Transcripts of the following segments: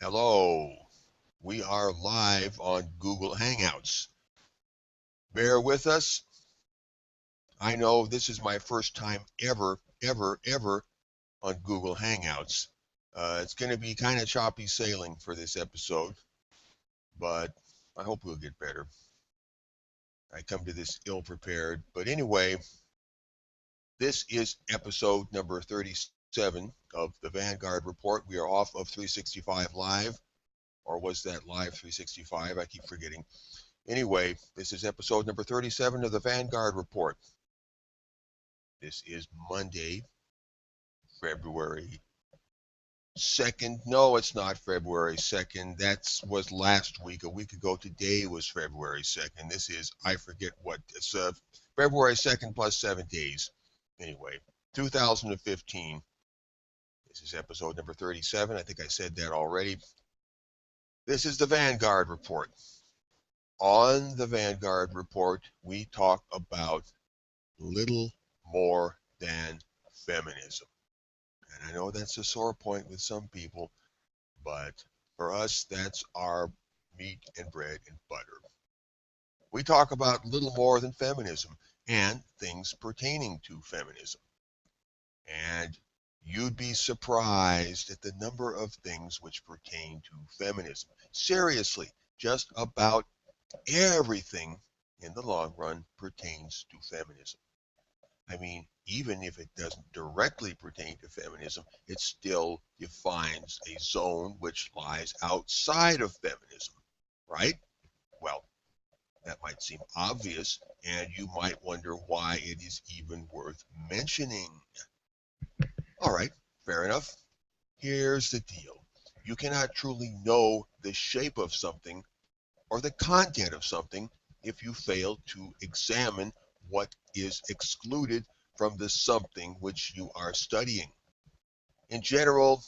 Hello, we are live on Google Hangouts. Bear with us. I know this is my first time ever on Google Hangouts. It's going to be kind of choppy sailing for this episode, but I hope we'll get better. I come to this ill-prepared. But anyway, this is episode number 37 of the Vanguard Report. We are off of 365 Live. Or was that Live 365? I keep forgetting. Anyway, this is episode number 37 of the Vanguard Report. This is Monday, February 2nd. No, it's not February 2nd. That was last week. A week ago today was February 2nd. This is, I forget what. It's February 2nd plus 7 days. Anyway, 2015. This is episode number 37. I think I said that already. This is the Vanguard Report. On the Vanguard Report, we talk about little more than feminism. And I know that's a sore point with some people, but for us, that's our meat and bread and butter. We talk about little more than feminism and things pertaining to feminism. And you'd be surprised at the number of things which pertain to feminism. Seriously, just about everything in the long run pertains to feminism. I mean, even if it doesn't directly pertain to feminism, it still defines a zone which lies outside of feminism, right? Well, that might seem obvious, and you might wonder why it is even worth mentioning. All right, fair enough. Here's the deal. You cannot truly know the shape of something or the content of something if you fail to examine what is excluded from the something which you are studying. In general,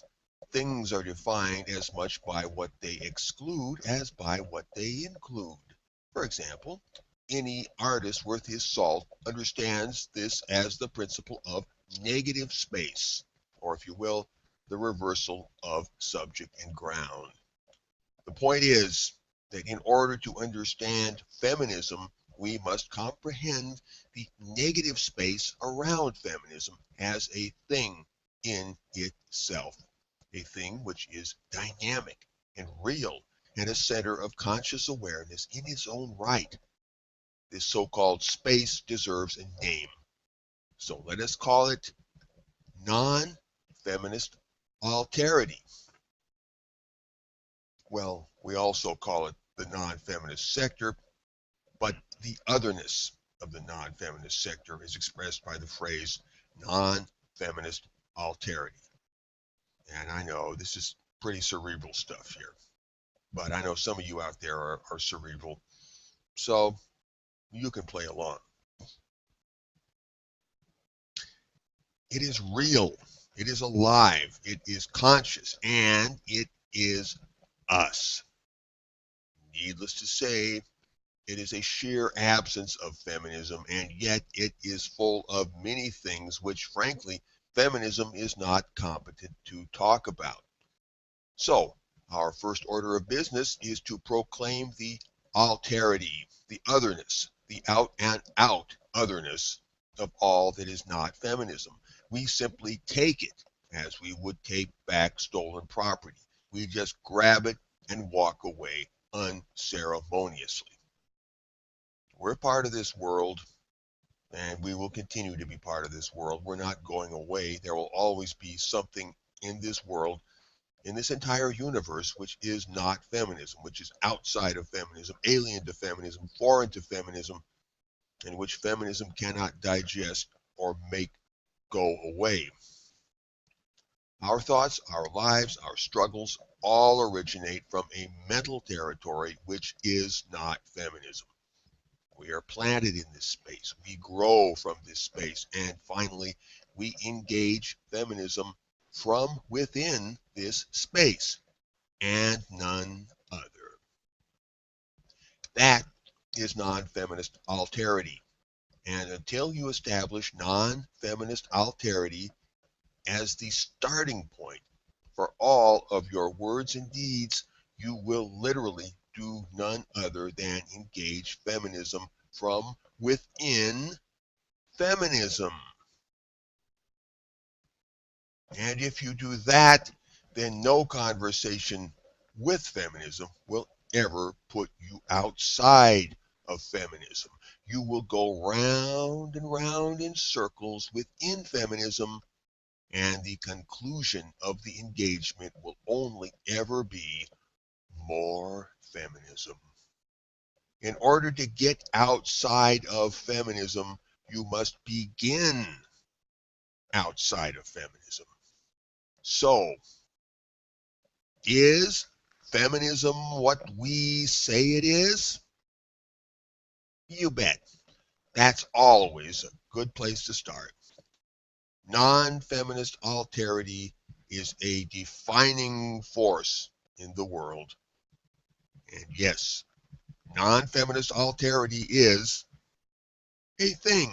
things are defined as much by what they exclude as by what they include. For example, any artist worth his salt understands this as the principle of negative space, or if you will, the reversal of subject and ground. The point is that in order to understand feminism, we must comprehend the negative space around feminism as a thing in itself, a thing which is dynamic and real and a center of conscious awareness in its own right. This so-called space deserves a name. So let us call it non-feminist alterity. Well, we also call it the non-feminist sector, but the otherness of the non-feminist sector is expressed by the phrase non-feminist alterity. And I know this is pretty cerebral stuff here, but I know some of you out there are cerebral, so you can play along. It is real, it is alive, it is conscious, and it is us. Needless to say, it is a sheer absence of feminism, and yet it is full of many things which, frankly, feminism is not competent to talk about. So, our first order of business is to proclaim the alterity, the otherness, the out and out otherness of all that is not feminism. We simply take it as we would take back stolen property. We just grab it and walk away unceremoniously. We're part of this world, and we will continue to be part of this world. We're not going away. There will always be something in this world, in this entire universe, which is not feminism, which is outside of feminism, alien to feminism, foreign to feminism, and which feminism cannot digest or make go away. Our thoughts, our lives, our struggles all originate from a mental territory which is not feminism. We are planted in this space. We grow from this space. And finally, we engage feminism from within this space and none other. That is non-feminist alterity. And until you establish non-feminist alterity as the starting point for all of your words and deeds, you will literally do none other than engage feminism from within feminism. And if you do that, then no conversation with feminism will ever put you outside of feminism. You will go round and round in circles within feminism, and the conclusion of the engagement will only ever be more feminism. In order to get outside of feminism, you must begin outside of feminism. So, is feminism what we say it is? You bet. That's always a good place to start. Non-feminist alterity is a defining force in the world. And yes, non-feminist alterity is a thing.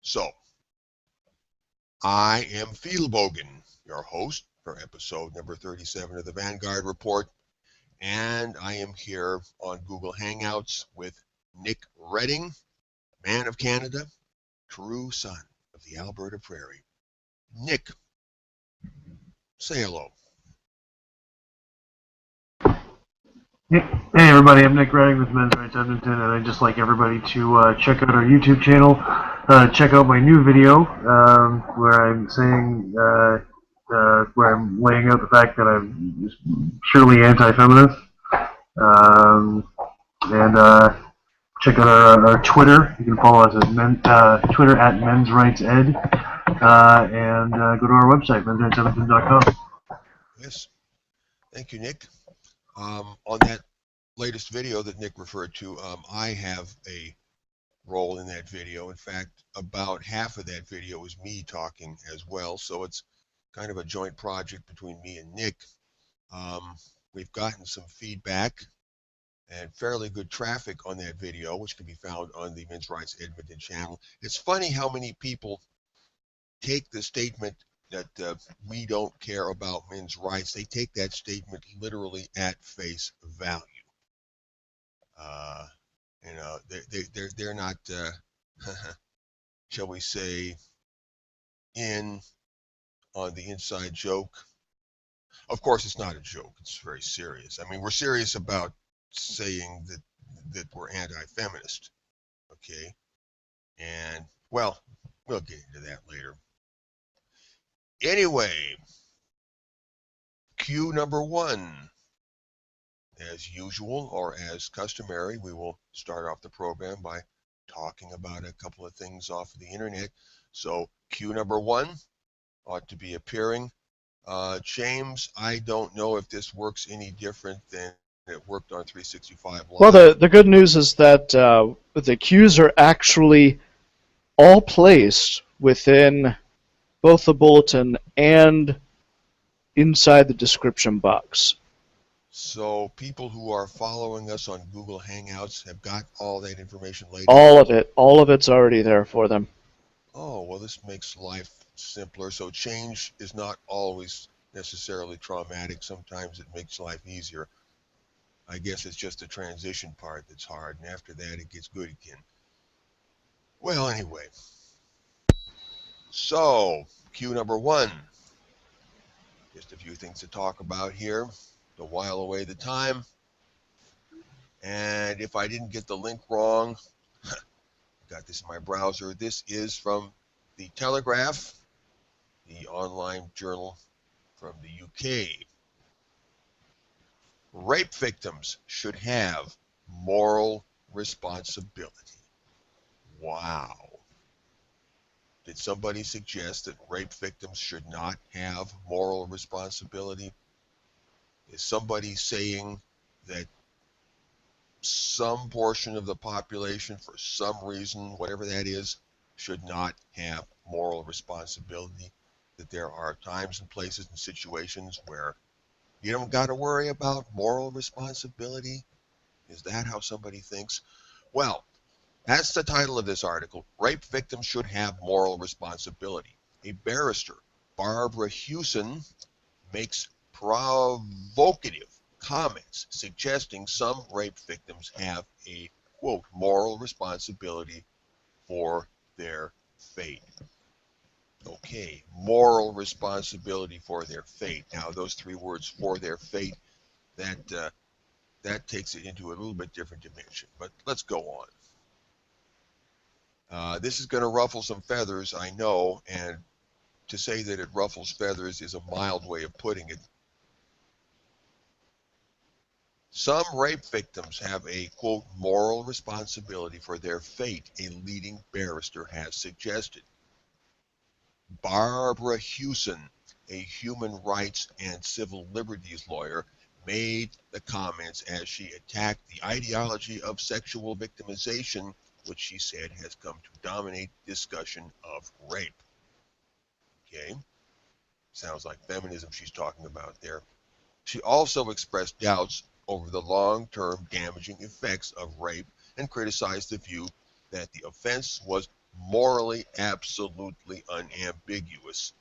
So, I am Fielbogen, your host for episode number 37 of the Vanguard Report, and I am here on Google Hangouts with Nick Redding, man of Canada, true son of the Alberta Prairie. Nick, say hello. Hey everybody, I'm Nick Redding with Men's Rights Edmonton, and I'd just like everybody to check out our YouTube channel, check out my new video, where I'm saying, where I'm laying out the fact that I'm surely anti-feminist, and check out our Twitter. You can follow us at Twitter at Men's Rights Ed, and go to our website, mensrightsedmonton.com. Yes, thank you, Nick. On that latest video that Nick referred to, I have a role in that video. In fact, about half of that video is me talking as well, so it's kind of a joint project between me and Nick. We've gotten some feedback and fairly good traffic on that video, which can be found on the Men's Rights Edmonton channel. It's funny how many people take the statement that we don't care about men's rights. They take that statement literally at face value. You know, they're not, shall we say, in on the inside joke. Of course, it's not a joke. It's very serious. I mean, we're serious about saying that we're anti-feminist. Okay, and well, we'll get into that later. Anyway, cue number one. As usual, or as customary, we will start off the program by talking about a couple of things off of the internet. So, cue number one ought to be appearing. James, I don't know if this works any different than it worked on 365 Live. Well, the good news is that the cues are actually all placed within both the bulletin and inside the description box. So people who are following us on Google Hangouts have got all that information laid out? All of it's already there for them. Oh, well, this makes life simpler. So change is not always necessarily traumatic. Sometimes it makes life easier. I guess it's just the transition part that's hard, and after that it gets good again. Well, anyway. So, cue number one. Just a few things to talk about here to while away the time. And if I didn't get the link wrong, got this in my browser. This is from the Telegraph, the online journal from the UK. Rape victims should have moral responsibility. Wow. Did somebody suggest that rape victims should not have moral responsibility? Is somebody saying that some portion of the population, for some reason, whatever that is, should not have moral responsibility? That there are times and places and situations where you don't got to worry about moral responsibility? Is that how somebody thinks? Well, that's the title of this article. Rape victims should have moral responsibility. A barrister Barbara Hewson makes provocative comments suggesting some rape victims have a, quote, moral responsibility for their fate. Okay, moral responsibility for their fate. Now, those three words, for their fate, that takes it into a little bit different dimension. But let's go on. This is going to ruffle some feathers, I know, and to say that it ruffles feathers is a mild way of putting it. Some rape victims have a, quote, moral responsibility for their fate, a leading barrister has suggested. Barbara Hewson, a human rights and civil liberties lawyer, made the comments as she attacked the ideology of sexual victimization, which she said has come to dominate discussion of rape. Okay, sounds like feminism she's talking about there. She also expressed doubts over the long-term damaging effects of rape and criticized the view that the offense was morally absolutely unambiguous,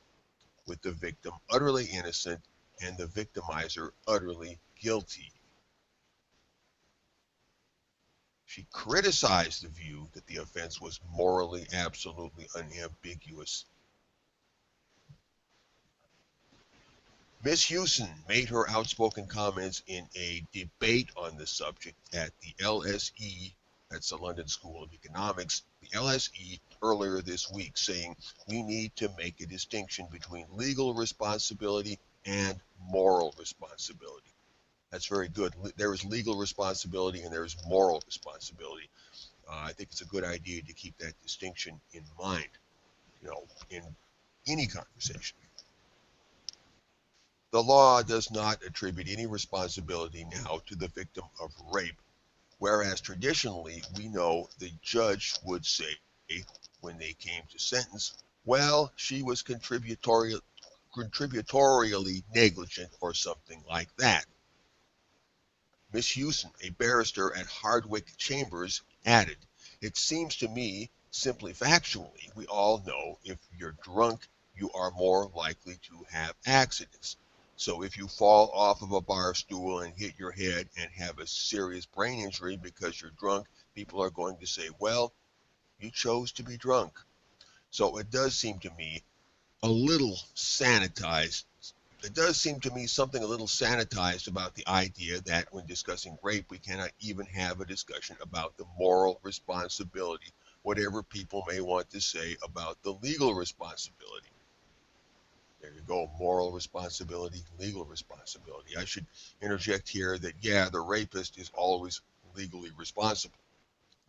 with the victim utterly innocent and the victimizer utterly guilty. She criticized the view that the offense was morally absolutely unambiguous. Ms. Hewson made her outspoken comments in a debate on the subject at the LSE, that's the London School of Economics, the LSE earlier this week, saying we need to make a distinction between legal responsibility and moral responsibility. That's very good. There is legal responsibility and there is moral responsibility. I think it's a good idea to keep that distinction in mind, in any conversation. The law does not attribute any responsibility now to the victim of rape, whereas traditionally we know the judge would say when they came to sentence, well, she was contributorially negligent or something like that. Miss Hewson, a barrister at Hardwicke Chambers, added, it seems to me, simply factually, we all know if you're drunk, you are more likely to have accidents. So if you fall off of a bar stool and hit your head and have a serious brain injury because you're drunk, people are going to say, well, you chose to be drunk. So it does seem to me a little sanitized. It does seem to me something a little sanitized about the idea that when discussing rape, we cannot even have a discussion about the moral responsibility, whatever people may want to say about the legal responsibility. There you go, moral responsibility, legal responsibility. I should interject here that, yeah, the rapist is always legally responsible.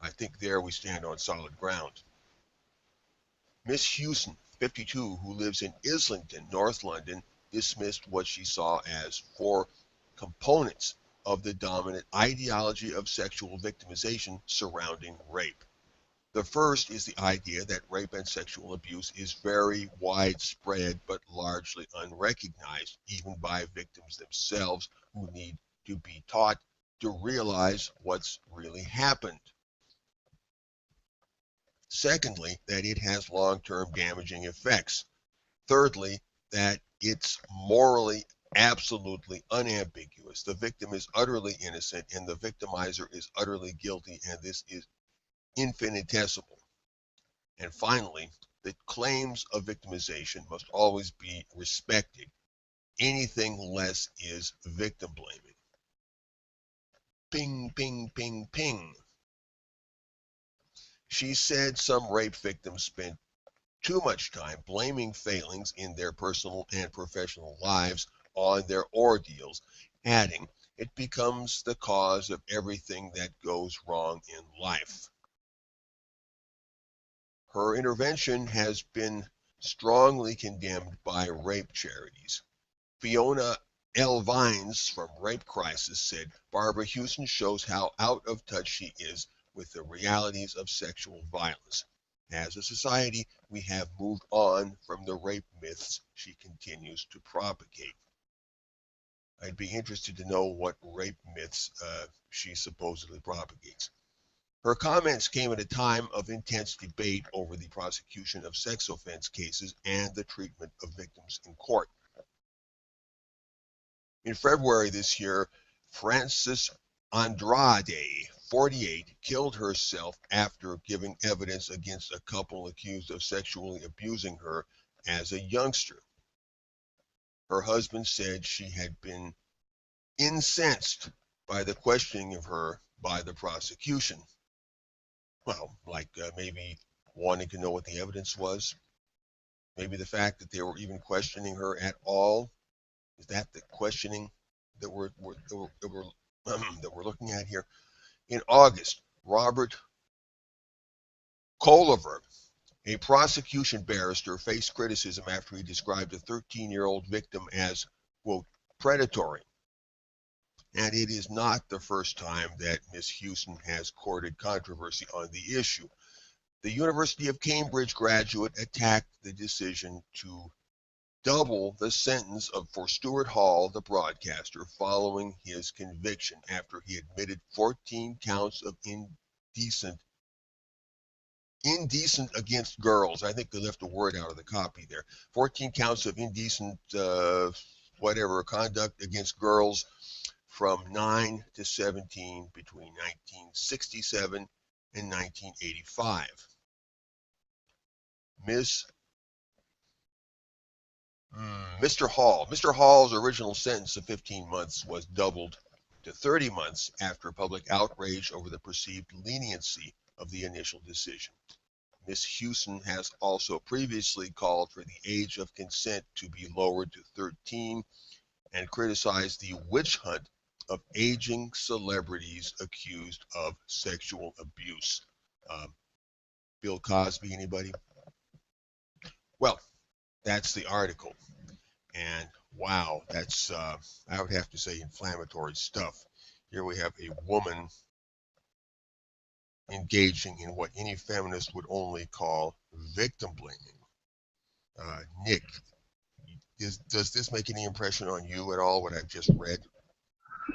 I think there we stand on solid ground. Miss Hewson, 52, who lives in Islington, North London, dismissed what she saw as 4 components of the dominant ideology of sexual victimization surrounding rape. The first is the idea that rape and sexual abuse is very widespread but largely unrecognized, even by victims themselves who need to be taught to realize what's really happened. Secondly, that it has long-term damaging effects. Thirdly, that it's morally absolutely unambiguous. The victim is utterly innocent and the victimizer is utterly guilty, and this is infinitesimal. And finally, the claims of victimization must always be respected. Anything less is victim blaming. Ping, ping, ping, ping. She said some rape victims spend too much time blaming failings in their personal and professional lives on their ordeals, adding, it becomes the cause of everything that goes wrong in life. Her intervention has been strongly condemned by rape charities. Fiona L. Vines from Rape Crisis said, Barbara Hewson shows how out of touch she is with the realities of sexual violence. As a society, we have moved on from the rape myths she continues to propagate. I'd be interested to know what rape myths she supposedly propagates. Her comments came at a time of intense debate over the prosecution of sex offense cases and the treatment of victims in court. In February this year, Frances Andrade, 48, killed herself after giving evidence against a couple accused of sexually abusing her as a youngster. Her husband said she had been incensed by the questioning of her by the prosecution. Well, like maybe wanting to know what the evidence was. Maybe the fact that they were even questioning her at all. Is that the questioning that we're looking at here? In August, Robert Coliver, a prosecution barrister, faced criticism after he described a 13-year-old victim as, quote, predatory. And it is not the first time that Ms. Houston has courted controversy on the issue. The University of Cambridge graduate attacked the decision to double the sentence for Stuart Hall, the broadcaster, following his conviction after he admitted 14 counts of indecent against girls. I think they left a word out of the copy there. 14 counts of indecent conduct against girls from 9 to 17 between 1967 and 1985. Mr. Hall's original sentence of 15 months was doubled to 30 months after public outrage over the perceived leniency of the initial decision. Ms. Houston has also previously called for the age of consent to be lowered to 13 and criticized the witch hunt of aging celebrities accused of sexual abuse. Bill Cosby, anybody? Well, that's the article. And wow, that's, I would have to say, inflammatory stuff. Here we have a woman engaging in what any feminist would only call victim blaming. Nick, does this make any impression on you at all, what I've just read?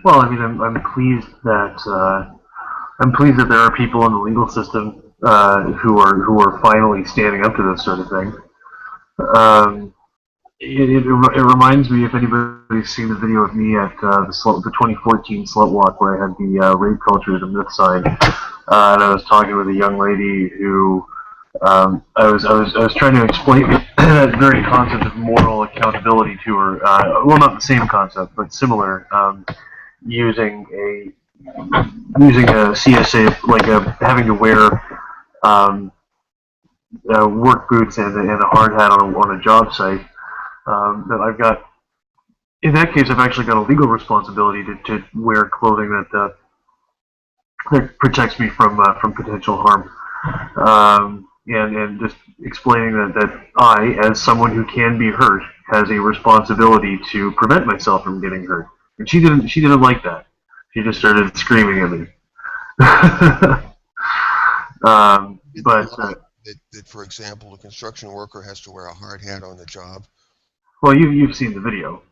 Well, I mean, I'm pleased that there are people in the legal system who are finally standing up to this sort of thing. It reminds me, if anybody's seen the video of me at the 2014 Slut Walk, where I had the rape culture the myth side, and I was talking with a young lady who I was trying to explain that very concept of moral accountability to her. Well, not the same concept, but similar. Using a CSA, like having to wear work boots and a hard hat on a job site. That I've got, in that case, I've actually got a legal responsibility to wear clothing that protects me from potential harm. And just explaining that I, as someone who can be hurt, has a responsibility to prevent myself from getting hurt. And she didn't like that. She just started screaming at me. That, for example, a construction worker has to wear a hard hat on the job. Well, you've seen the video,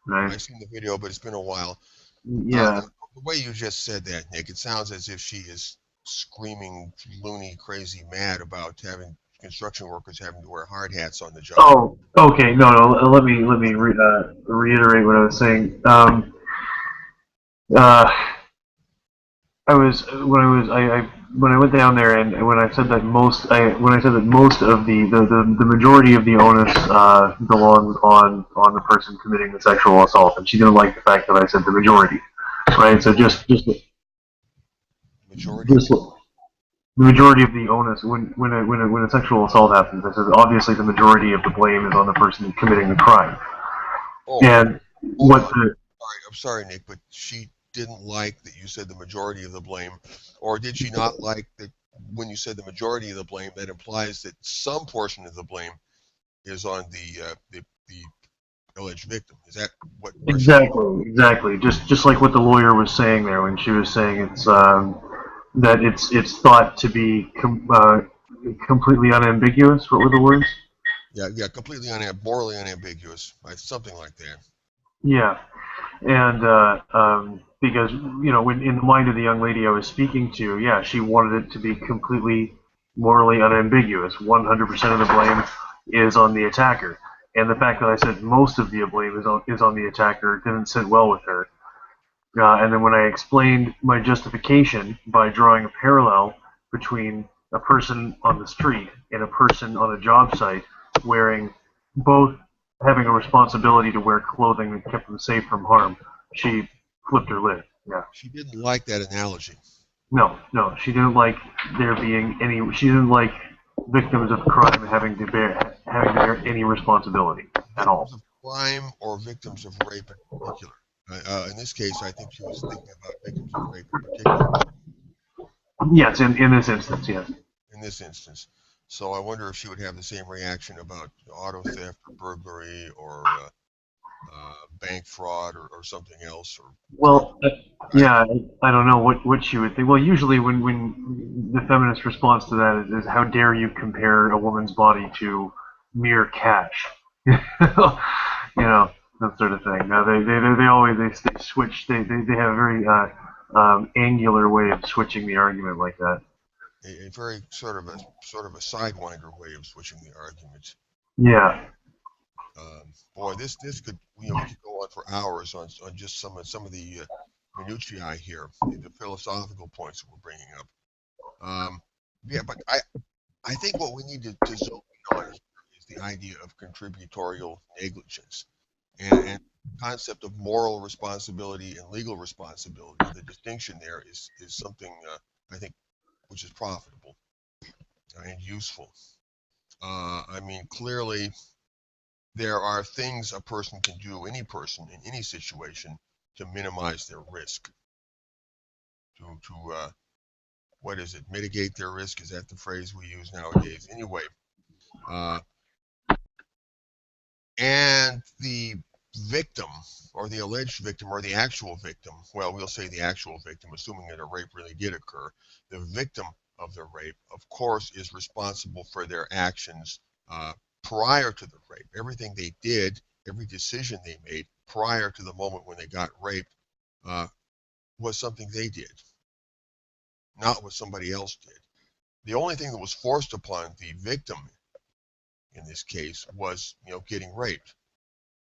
right? I've seen the video, but it's been a while. Yeah. The way you just said that, Nick, it sounds as if she is screaming loony, crazy mad about having construction workers having to wear hard hats on the job. Oh, okay. No. Let me reiterate what I was saying. When I went down there, and when I said that most of the majority of the onus belongs on the person committing the sexual assault, and she didn't like the fact that I said the majority, right? So just the majority of the onus when a sexual assault happens, I said obviously the majority of the blame is on the person committing the crime. I'm sorry, Nick, but she didn't like that you said the majority of the blame, or did she not like that when you said the majority of the blame, that implies that some portion of the blame is on the alleged victim? Is that what? Exactly. Just like what the lawyer was saying there when she was saying it's that it's thought to be completely unambiguous. What were the words? Yeah, completely morally unambiguous, something like that. Yeah. And because, when in the mind of the young lady I was speaking to, yeah, she wanted it to be completely morally unambiguous. 100% of the blame is on the attacker. And the fact that I said most of the blame is on the attacker didn't sit well with her. And then when I explained my justification by drawing a parallel between a person on the street and a person on a job site wearing both having a responsibility to wear clothing that kept them safe from harm, she flipped her lid. Yeah. She didn't like that analogy. No, she didn't like there being any. She didn't like victims of crime having to bear any responsibility at Victims all. of crime or victims of rape in particular. In this case, I think she was thinking about victims of rape in particular. Yes, in this instance, yes. In this instance. So I wonder if she would have the same reaction about auto theft or burglary or bank fraud or something else or drug. Well, yeah, I don't know what she would think. Well, usually when the feminist response to that is how dare you compare a woman's body to mere cash, that sort of thing. Now they always they switch they have a very angular way of switching the argument like that. A very sort of a sidewinder way of switching the argument. Yeah. Boy, this could we could go on for hours on just some of the minutiae here, the philosophical points that we're bringing up. Yeah, but I think what we need to zone in on here is the idea of contributorial negligence and the concept of moral responsibility and legal responsibility. The distinction there is something I think which is profitable and useful. I mean, clearly there are things a person can do, any person in any situation, to minimize their risk. To what is it? Mitigate their risk? Is that the phrase we use nowadays? Anyway, and the victim, or the alleged victim, or the actual victim, well, we'll say the actual victim, assuming that a rape really did occur, the victim of the rape, of course, is responsible for their actions prior to the rape. Everything they did, every decision they made prior to the moment when they got raped was something they did, not what somebody else did. The only thing that was forced upon the victim in this case was, getting raped,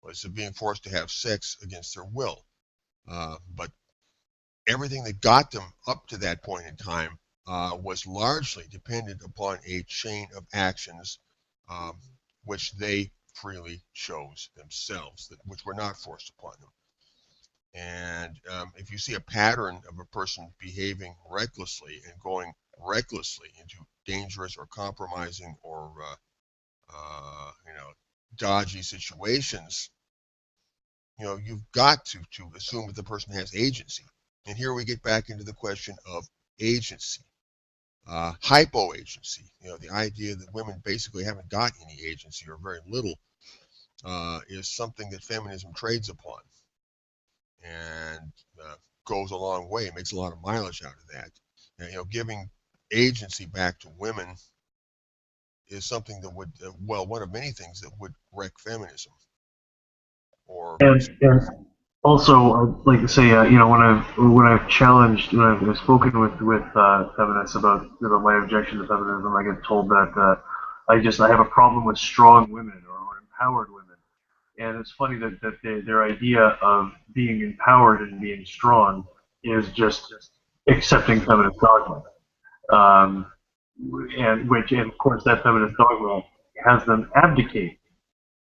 was being forced to have sex against their will. But everything that got them up to that point in time was largely dependent upon a chain of actions which they freely chose themselves, which were not forced upon them. And if you see a pattern of a person behaving recklessly and going recklessly into dangerous or compromising or dodgy situations, you've got to assume that the person has agency. And here we get back into the question of agency, hypo-agency. The idea that women basically haven't got any agency or very little is something that feminism trades upon and goes a long way. It makes a lot of mileage out of that. And, giving agency back to women is something that would, one of many things that would wreck feminism. Or And also, I'd like to say, when I've challenged, when I've spoken with feminists about my objection to feminism, I get told that I have a problem with strong women or empowered women. And it's funny that their idea of being empowered and being strong is just accepting feminist dogma. Um, and of course that feminist dogma has them abdicate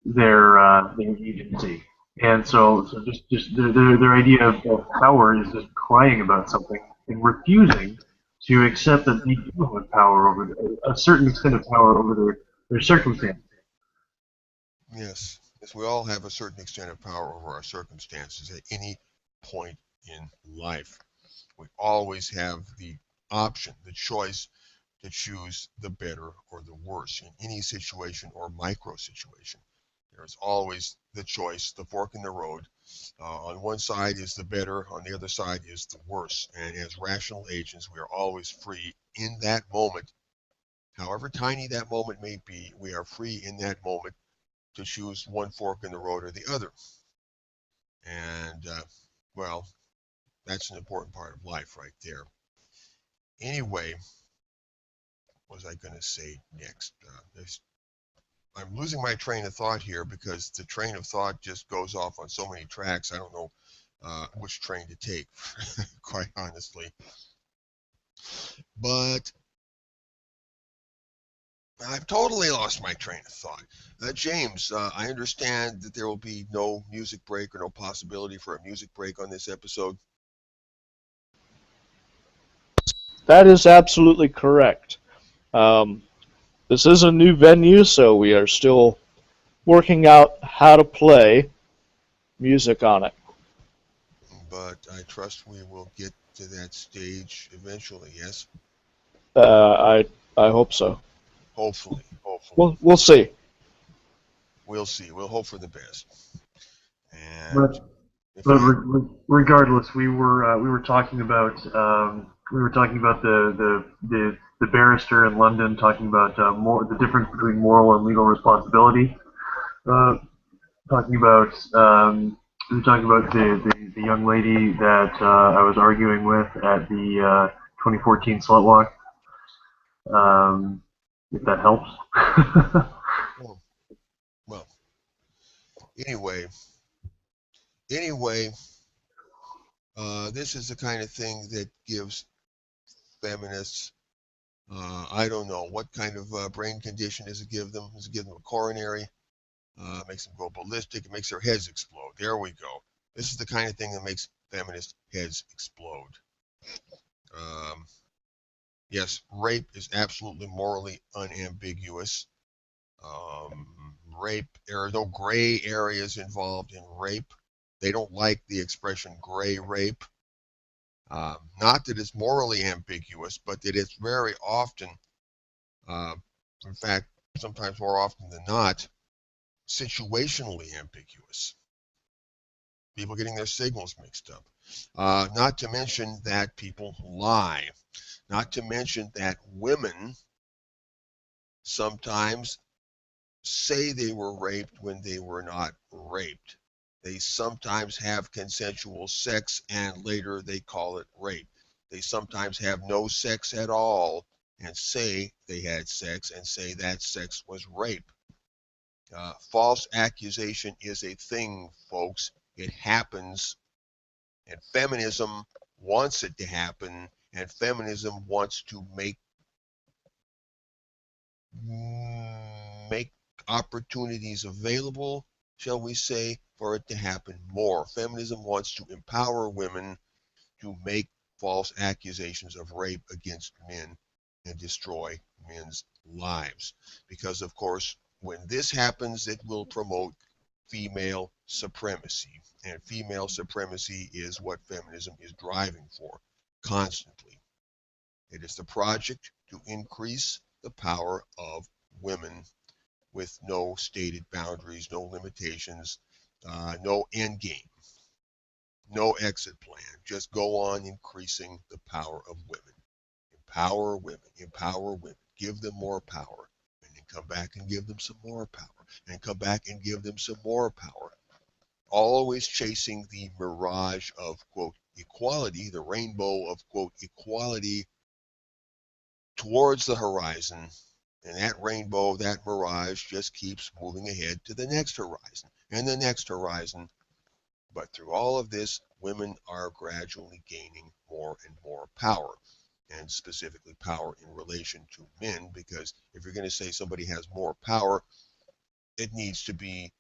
their agency. And so just their idea of power is just crying about something and refusing to accept that they do have power over a certain extent of power over their circumstances. yes, we all have a certain extent of power over our circumstances at any point in life. We always have the option, the choice to choose the better or the worse in any situation or micro situation. There's always the choice, the fork in the road. On one side is the better, on the other side is the worse. And as rational agents, we are always free in that moment, however tiny that moment may be, we are free in that moment to choose one fork in the road or the other. And, well, that's an important part of life right there. Anyway, what was I going to say next? I'm losing my train of thought here because the train of thought just goes off on so many tracks. I don't know which train to take, quite honestly. But I've totally lost my train of thought. James, I understand that there will be no music break or no possibility for a music break on this episode. That is absolutely correct. This is a new venue, so we are still working out how to play music on it. But I trust we will get to that stage eventually, yes? I hope so. Hopefully. We'll see. We'll see. We'll hope for the best. And but regardless, we were talking about the barrister in London talking about the difference between moral and legal responsibility. Talking about we were talking about the young lady that I was arguing with at the 2014 Slut Walk. If that helps. Well, anyway, this is the kind of thing that gives feminists, I don't know, what kind of brain condition does it give them? Does it give them a coronary? Makes them go ballistic. It makes their heads explode. There we go. This is the kind of thing that makes feminist heads explode. Yes, rape is absolutely morally unambiguous. Rape, there are no gray areas involved in rape. They don't like the expression gray rape. Not that it's morally ambiguous, but that it's very often, in fact, sometimes more often than not, situationally ambiguous. People getting their signals mixed up. Not to mention that people lie. Not to mention that women sometimes say they were raped when they were not raped. They sometimes have consensual sex and later they call it rape. They sometimes have no sex at all and say they had sex and say that sex was rape. False accusation is a thing, folks. It happens, and feminism wants it to happen, and feminism wants to make opportunities available, shall we say, for it to happen more. Feminism wants to empower women to make false accusations of rape against men and destroy men's lives. Because, of course, when this happens, it will promote female supremacy. And female supremacy is what feminism is driving for constantly. It is the project to increase the power of women with no stated boundaries, no limitations, no end game, no exit plan. Just go on increasing the power of women. Empower women, empower women, give them more power, and then come back and give them some more power, and come back and give them some more power. Always chasing the mirage of, quote, equality, the rainbow of, quote, equality towards the horizon. And that rainbow, that mirage just keeps moving ahead to the next horizon and the next horizon. But through all of this, women are gradually gaining more and more power, and specifically power in relation to men, because if you're going to say somebody has more power, it needs to be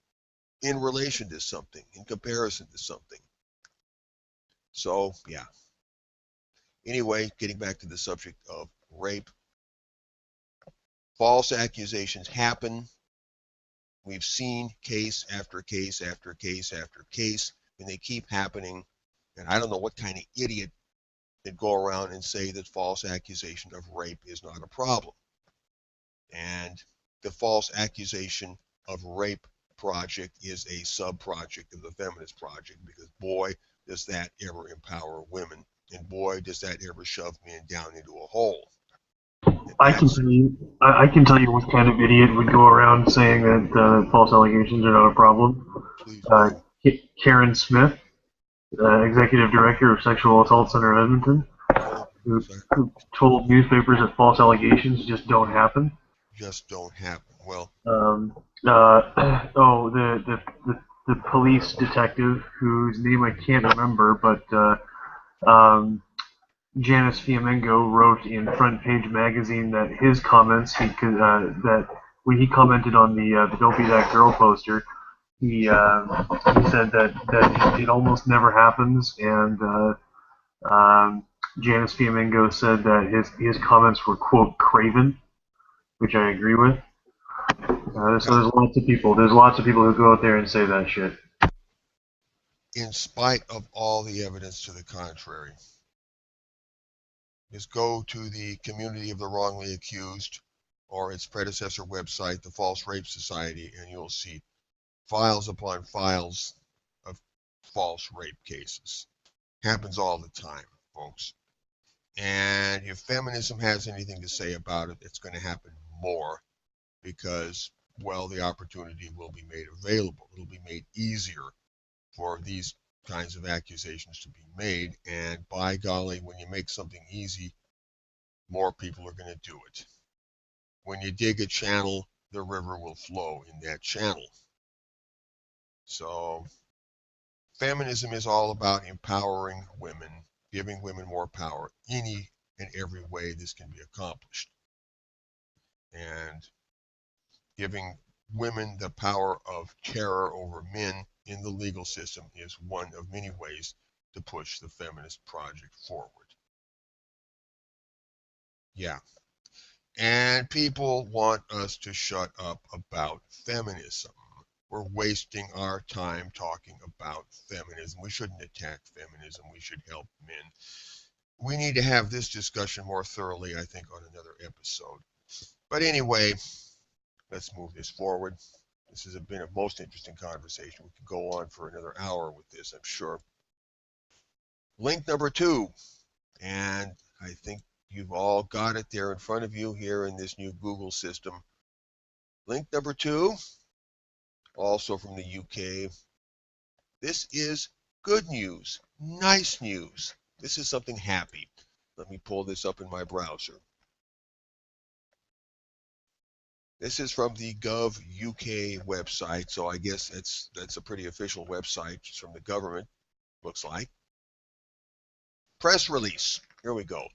in relation to something, in comparison to something. So, yeah. Anyway, getting back to the subject of rape, false accusations happen. We've seen case after case after case after case, and they keep happening. And I don't know what kind of idiot would go around and say that false accusation of rape is not a problem. And the false accusation of rape project is a sub-project of the feminist project, because boy, does that ever empower women, and boy, does that ever shove men down into a hole. I can tell you what kind of idiot would go around saying that false allegations are not a problem. Please do. Karen Smith, executive director of Sexual Assault Center of Edmonton, who told newspapers that false allegations just don't happen. Just don't happen. Well, the police detective whose name I can't remember, but Janice Fiamengo wrote in Front Page magazine that his comments, that when he commented on the "Don't Be That Girl" poster, he said that it almost never happens, and Janice Fiamengo said that his comments were, quote, craven, which I agree with. So there's lots of people. There's lots of people who go out there and say that shit. in spite of all the evidence to the contrary. Just go to the Community of the Wrongly Accused or its predecessor website, the False Rape Society, and you'll see files upon files of false rape cases. Happens all the time, folks. And if feminism has anything to say about it, it's going to happen more because, well, the opportunity will be made available. It'll be made easier for these kinds of accusations to be made. And by golly, when you make something easy, more people are going to do it. When you dig a channel, the river will flow in that channel. So feminism is all about empowering women, giving women more power. Any and every way this can be accomplished. And giving women the power of terror over men in the legal system is one of many ways to push the feminist project forward. Yeah. And people want us to shut up about feminism. We're wasting our time talking about feminism. We shouldn't attack feminism. We should help men. We need to have this discussion more thoroughly, I think, on another episode. But anyway, let's move this forward. This has been a most interesting conversation. We could go on for another hour with this, I'm sure. Link number 2, and I think you've all got it there in front of you here in this new Google system. Link number 2, also from the UK. This is good news, nice news. This is something happy. Let me pull this up in my browser. This is from the Gov UK website, so I guess that's a pretty official website. It's from the government, looks like. Press release. Here we go.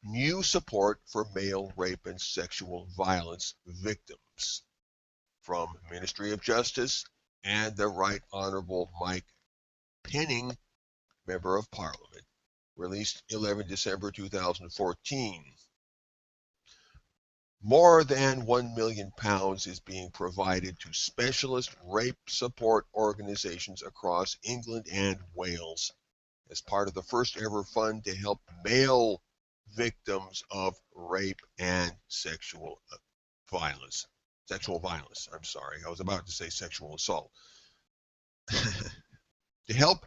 New support for male rape and sexual violence victims. From Ministry of Justice and the Right Honorable Mike Penning, Member of Parliament. Released 11 December 2014. More than £1 million is being provided to specialist rape support organizations across England and Wales as part of the first ever fund to help male victims of rape and sexual violence. I'm sorry. I was about to say sexual assault. To help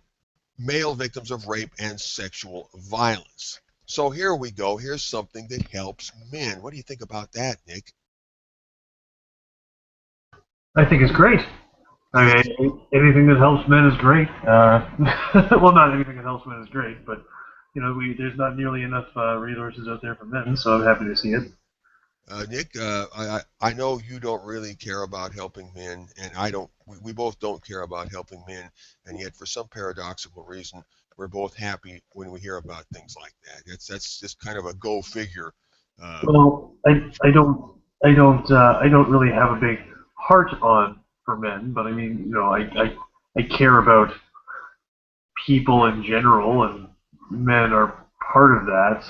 male victims of rape and sexual violence. So here we go. Here's something that helps men. What do you think about that, Nick? I think it's great. I mean, anything that helps men is great. Well, not anything that helps men is great, but there's not nearly enough resources out there for men, so I'm happy to see it. Nick, I know you don't really care about helping men, and I don't. We both don't care about helping men, and yet for some paradoxical reason, we're both happy when we hear about things like that. That's just kind of a go figure. Well, I don't really have a big heart on for men, but I mean, I care about people in general, and men are part of that.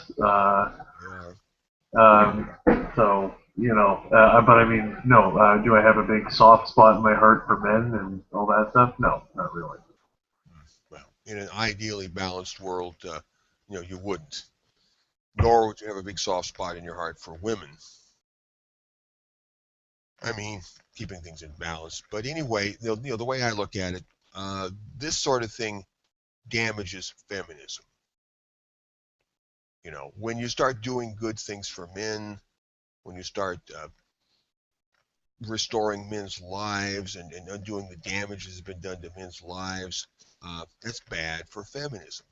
So, but I mean, no. Do I have a big soft spot in my heart for men and all that stuff? No, not really. Well, in an ideally balanced world, you wouldn't. Nor would you have a big soft spot in your heart for women. I mean, keeping things in balance. But anyway, the way I look at it, this sort of thing damages feminism. When you start doing good things for men, when you start restoring men's lives and undoing the damage that has been done to men's lives, that's bad for feminism.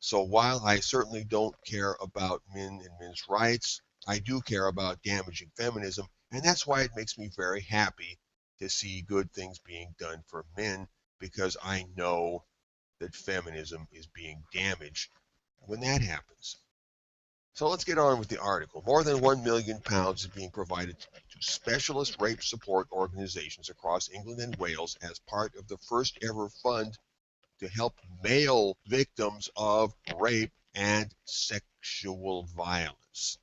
So while I certainly don't care about men and men's rights, I do care about damaging feminism, and that's why it makes me very happy to see good things being done for men, because I know that feminism is being damaged when that happens. So let's get on with the article. More than £1 million is being provided to specialist rape support organizations across England and Wales as part of the first ever fund to help male victims of rape and sexual violence.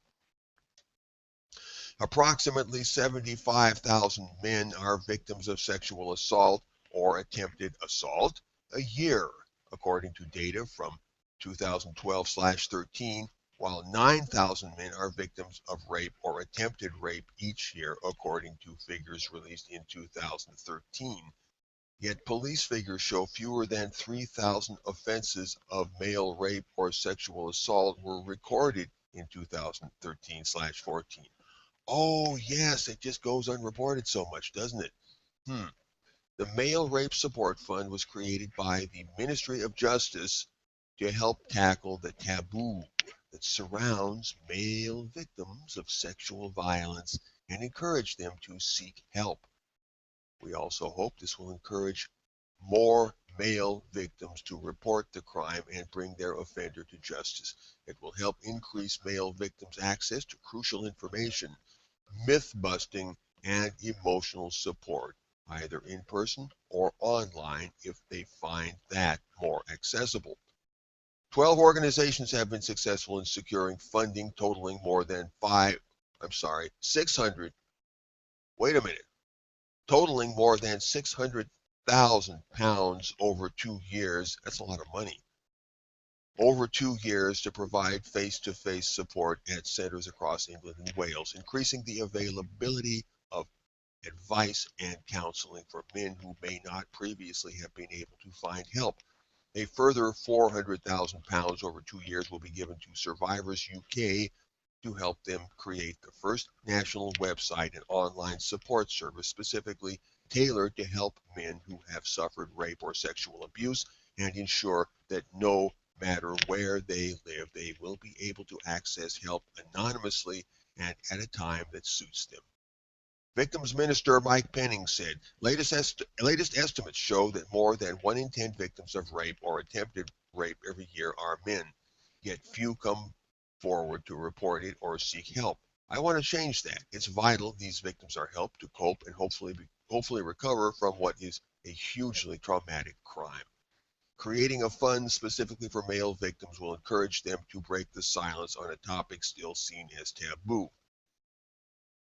Approximately 75,000 men are victims of sexual assault or attempted assault a year, according to data from 2012/13, while 9,000 men are victims of rape or attempted rape each year, according to figures released in 2013. Yet police figures show fewer than 3,000 offenses of male rape or sexual assault were recorded in 2013/14. Oh, yes, it just goes unreported so much, doesn't it? The Male Rape Support Fund was created by the Ministry of Justice to help tackle the taboo that surrounds male victims of sexual violence and encourage them to seek help. We also hope this will encourage more male victims to report the crime and bring their offender to justice. It will help increase male victims' access to crucial information, myth-busting, and emotional support, either in person or online if they find that more accessible. 12 organizations have been successful in securing funding totaling more than 600, totaling more than £600,000 over 2 years. That's a lot of money. Over 2 years to provide face-to-face support at centres across England and Wales, increasing the availability of advice and counselling for men who may not previously have been able to find help. A further £400,000 over 2 years will be given to Survivors UK to help them create the first national website and online support service specifically tailored to help men who have suffered rape or sexual abuse and ensure that no matter where they live, they will be able to access help anonymously and at a time that suits them. Victims Minister Mike Penning said, latest estimates show that more than 1 in 10 victims of rape or attempted rape every year are men, yet few come forward to report it or seek help. I want to change that. It's vital these victims are helped to cope and hopefully recover from what is a hugely traumatic crime. Creating a fund specifically for male victims will encourage them to break the silence on a topic still seen as taboo.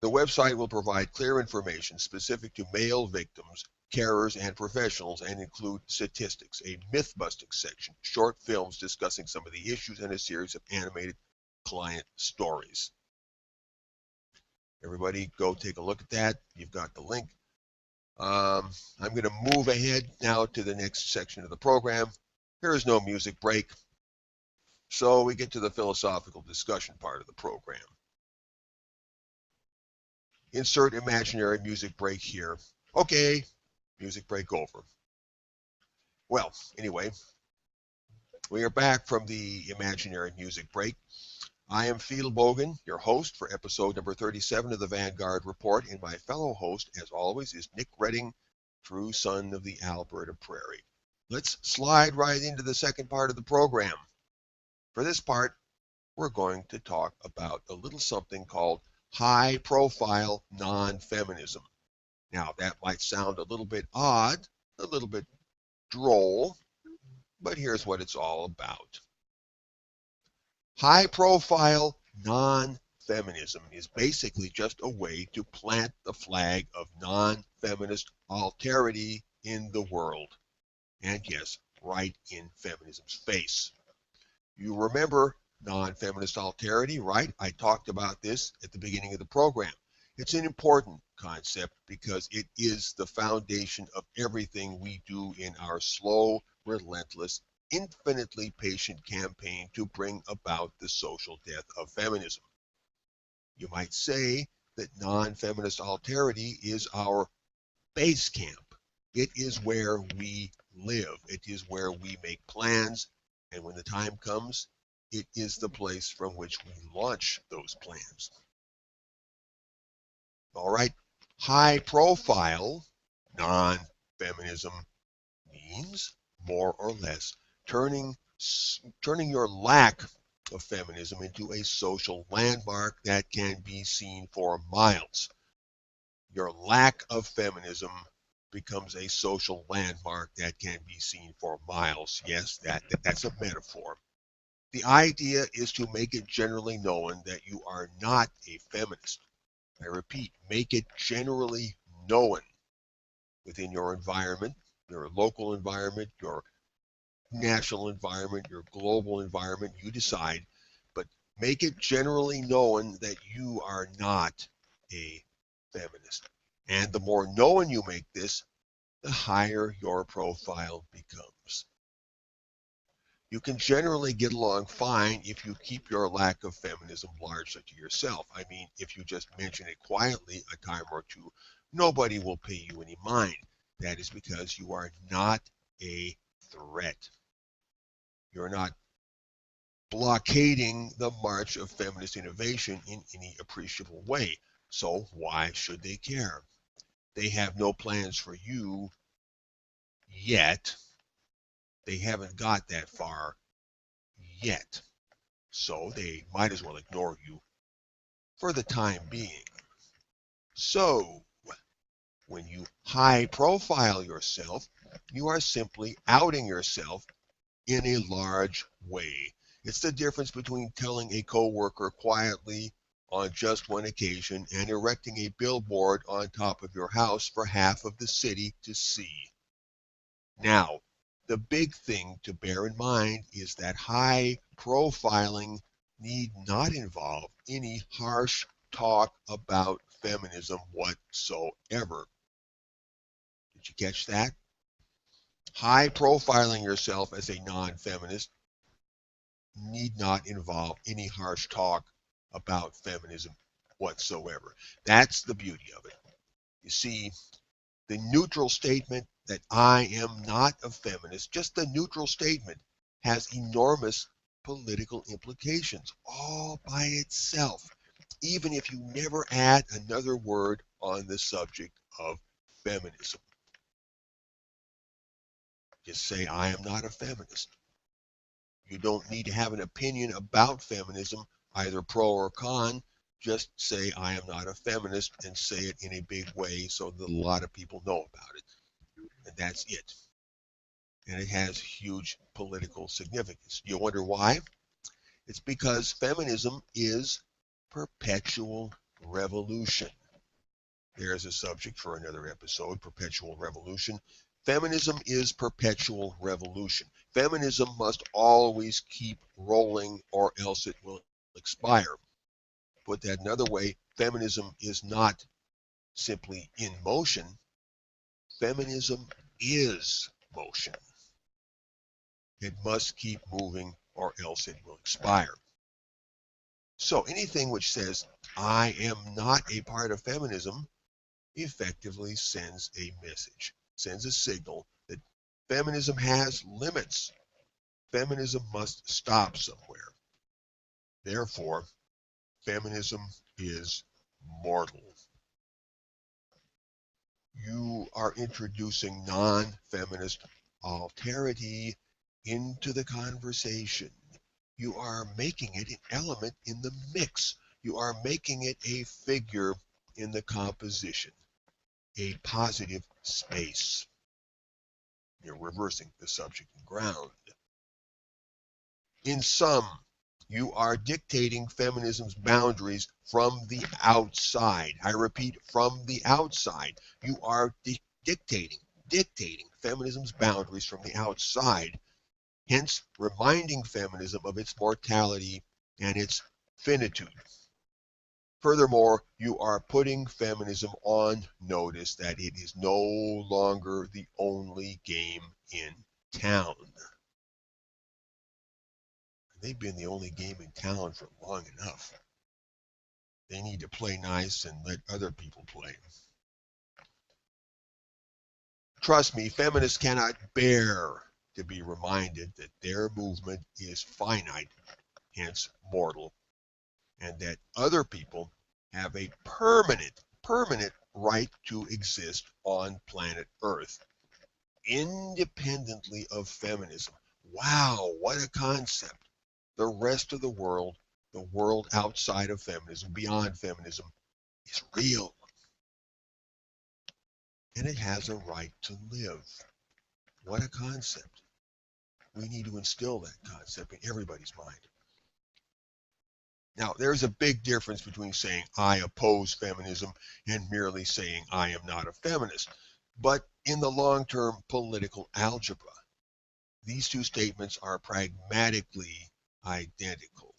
The website will provide clear information specific to male victims, carers, and professionals and include statistics, a myth-busting section, short films discussing some of the issues, and a series of animated client stories. Everybody go take a look at that. You've got the link. I'm going to move ahead now to the next section of the program. There is no music break, so we get to the philosophical discussion part of the program. Insert imaginary music break here. Okay, music break over. Well, anyway, we are back from the imaginary music break. I am Phil Bogan, your host for episode number 37 of the Vanguard Report, and my fellow host, as always, is Nick Redding, true son of the Alberta Prairie. Let's slide right into the second part of the program. For this part, we're going to talk about a little something called high-profile non-feminism. Now, that might sound a little bit odd, a little bit droll, but here's what it's all about. High-profile non-feminism is basically just a way to plant the flag of non-feminist alterity in the world. And yes, right in feminism's face. You remember non-feminist alterity, right? I talked about this at the beginning of the program. It's an important concept because it is the foundation of everything we do in our slow, relentless, infinitely patient campaign to bring about the social death of feminism. You might say that non-feminist alterity is our base camp. It is where we live. It is where we make plans. And when the time comes, it is the place from which we launch those plans. All right. High profile non-feminism means more or less turning your lack of feminism into a social landmark that can be seen for miles. Your lack of feminism becomes a social landmark that can be seen for miles. Yes, that's a metaphor. The idea is to make it generally known that you are not a feminist. I repeat, make it generally known within your environment, your local environment, your national environment, your global environment, you decide, but make it generally known that you are not a feminist. And the more known you make this, the higher your profile becomes. You can generally get along fine if you keep your lack of feminism largely to yourself. I mean, if you just mention it quietly a time or two, nobody will pay you any mind. That is because you are not a threat. You're not blockading the march of feminist innovation in any appreciable way. So why should they care? They have no plans for you yet. They haven't got that far yet. So they might as well ignore you for the time being. So when you high profile yourself, you are simply outing yourself in a large way. It's the difference between telling a coworker quietly on just one occasion and erecting a billboard on top of your house for half of the city to see. Now, the big thing to bear in mind is that high profiling need not involve any harsh talk about feminism whatsoever. Did you catch that? High profiling yourself as a non-feminist need not involve any harsh talk about feminism whatsoever. That's the beauty of it. You see, the neutral statement that I am not a feminist, just the neutral statement, has enormous political implications all by itself, even if you never add another word on the subject of feminism. Just say, I am not a feminist. You don't need to have an opinion about feminism, either pro or con. Just say, I am not a feminist, and say it in a big way so that a lot of people know about it. And that's it. And it has huge political significance. You wonder why? It's because feminism is perpetual revolution. There's a subject for another episode, perpetual revolution. Feminism is perpetual revolution. Feminism must always keep rolling or else it will expire. Put that another way, feminism is not simply in motion. Feminism is motion. It must keep moving or else it will expire. So anything which says, I am not a part of feminism, effectively sends a message, sends a signal that feminism has limits. Feminism must stop somewhere. Therefore, feminism is mortal. You are introducing non-feminist alterity into the conversation. You are making it an element in the mix. You are making it a figure in the composition, a positive space. You're reversing the subject and ground. In sum, you are dictating feminism's boundaries from the outside. I repeat, from the outside. You are dictating feminism's boundaries from the outside, hence reminding feminism of its mortality and its finitude. Furthermore, you are putting feminism on notice that it is no longer the only game in town. They've been the only game in town for long enough. They need to play nice and let other people play. Trust me, feminists cannot bear to be reminded that their movement is finite, hence mortal, and that other people have a permanent right to exist on planet Earth, independently of feminism. Wow, what a concept. The rest of the world outside of feminism, beyond feminism, is real. And it has a right to live. What a concept. We need to instill that concept in everybody's mind. Now, there's a big difference between saying I oppose feminism and merely saying I am not a feminist. But in the long-term political algebra, these two statements are pragmatically identical.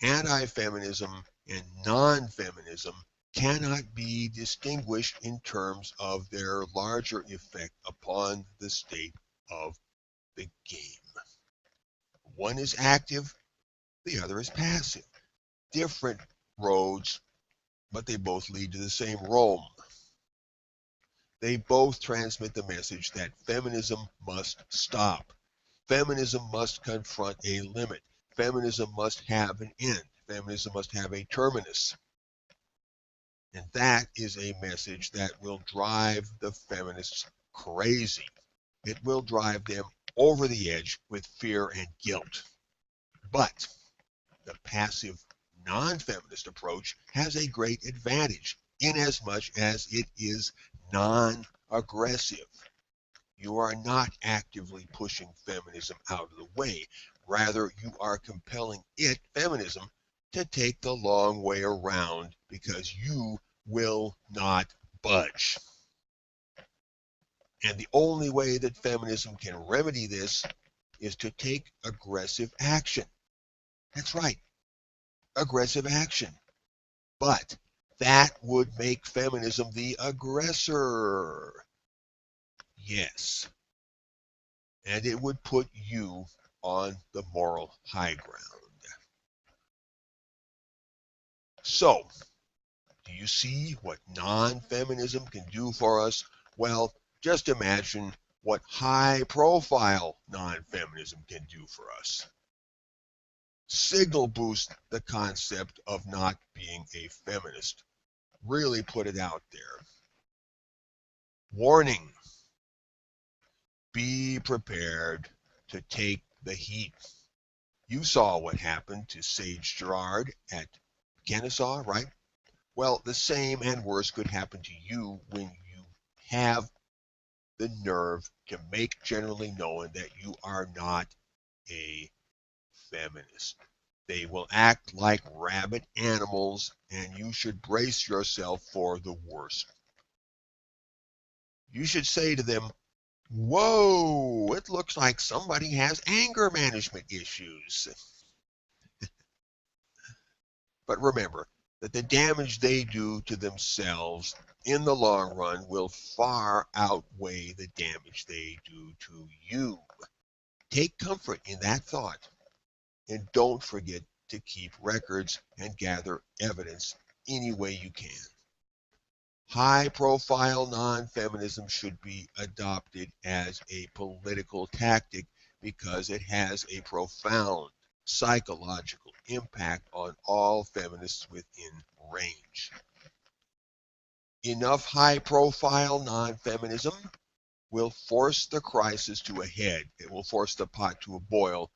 Anti-feminism and non-feminism cannot be distinguished in terms of their larger effect upon the state of the game. One is active, the other is passive. Different roads, but they both lead to the same Rome. They both transmit the message that feminism must stop. Feminism must confront a limit. Feminism must have an end. Feminism must have a terminus. And that is a message that will drive the feminists crazy. It will drive them over the edge with fear and guilt. But the passive non-feminist approach has a great advantage inasmuch as it is non-aggressive. You are not actively pushing feminism out of the way. Rather, you are compelling it, feminism, to take the long way around because you will not budge. And the only way that feminism can remedy this is to take aggressive action. That's right, aggressive action. But that would make feminism the aggressor. Yes. And it would put you on the moral high ground. So, do you see what non-feminism can do for us? Well, just imagine what high-profile non-feminism can do for us. Signal boost the concept of not being a feminist. Really put it out there. Warning. Be prepared to take the heat. You saw what happened to Sage Gerard at Kennesaw, right? Well, the same and worse could happen to you when you have the nerve to make generally known that you are not a feminist. They will act like rabid animals, and you should brace yourself for the worst. You should say to them, "Whoa, it looks like somebody has anger management issues." But remember that the damage they do to themselves in the long run will far outweigh the damage they do to you. Take comfort in that thought, and don't forget to keep records and gather evidence any way you can. High-profile non-feminism should be adopted as a political tactic because it has a profound psychological impact on all feminists within range. Enough high-profile non-feminism will force the crisis to a head. It will force the pot to a boil.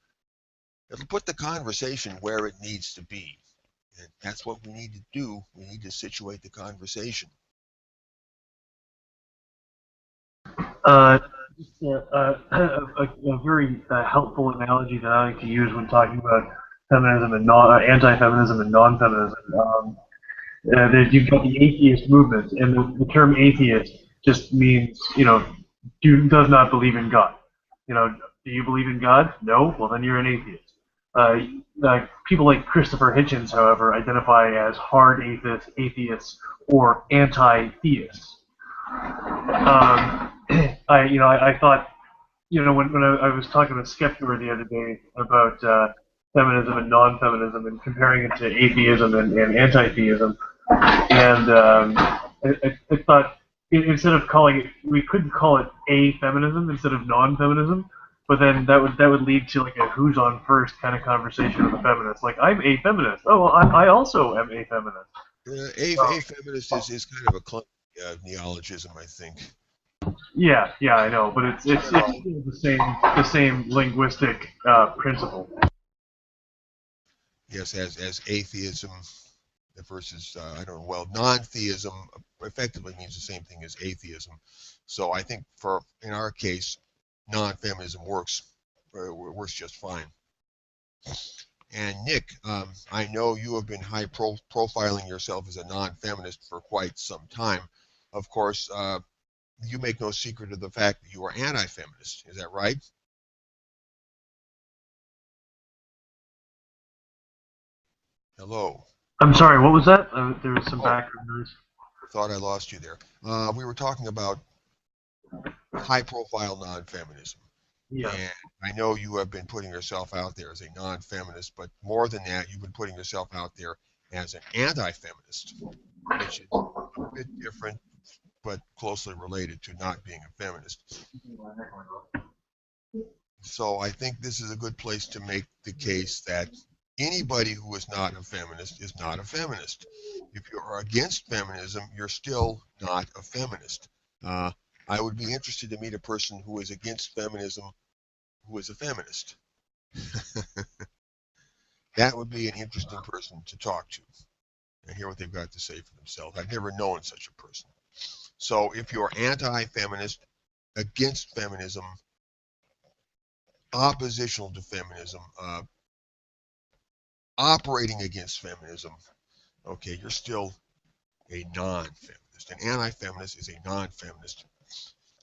It'll put the conversation where it needs to be. And that's what we need to do. We need to situate the conversation. A very helpful analogy that I like to use when talking about feminism and anti-feminism and non-feminism. That you've got the atheist movement, and the term atheist just means, does not believe in God. Do you believe in God? No? Well, then you're an atheist. People like Christopher Hitchens, however, identify as hard atheists, or anti-theists. I thought, when I was talking with Skeptor the other day about feminism and non-feminism and comparing it to atheism and anti-theism, And I thought instead of calling it, we could call it a feminism instead of non-feminism. But then that would lead to like a who's on first kind of conversation with a feminist. Like I'm a feminist. Oh, well, I also am a feminist. A feminist is kind of a clunky neologism, I think. Yeah, I know, but it's Still, still the same linguistic principle. yes, as atheism versus I don't know. Well, non-theism effectively means the same thing as atheism. So I think for in our case, non-feminism works just fine. And Nick, I know you have been profiling yourself as a non-feminist for quite some time. Of course, you make no secret of the fact that you are anti-feminist. Is that right? Hello. I'm sorry, what was that? There was some Oh, background noise. thought I lost you there. We were talking about high-profile non-feminism. Yes. And I know you have been putting yourself out there as a non-feminist, but more than that, you've been putting yourself out there as an anti-feminist, which is a bit different, but closely related to not being a feminist. So I think this is a good place to make the case that anybody who is not a feminist is not a feminist. If you are against feminism, you're still not a feminist. Uh, I would be interested to meet a person who is against feminism who is a feminist. That would be an interesting person to talk to and hear what they've got to say for themselves. I've never known such a person. So if you're anti-feminist, against feminism, oppositional to feminism, operating against feminism, okay, you're still a non-feminist. An anti-feminist is a non-feminist.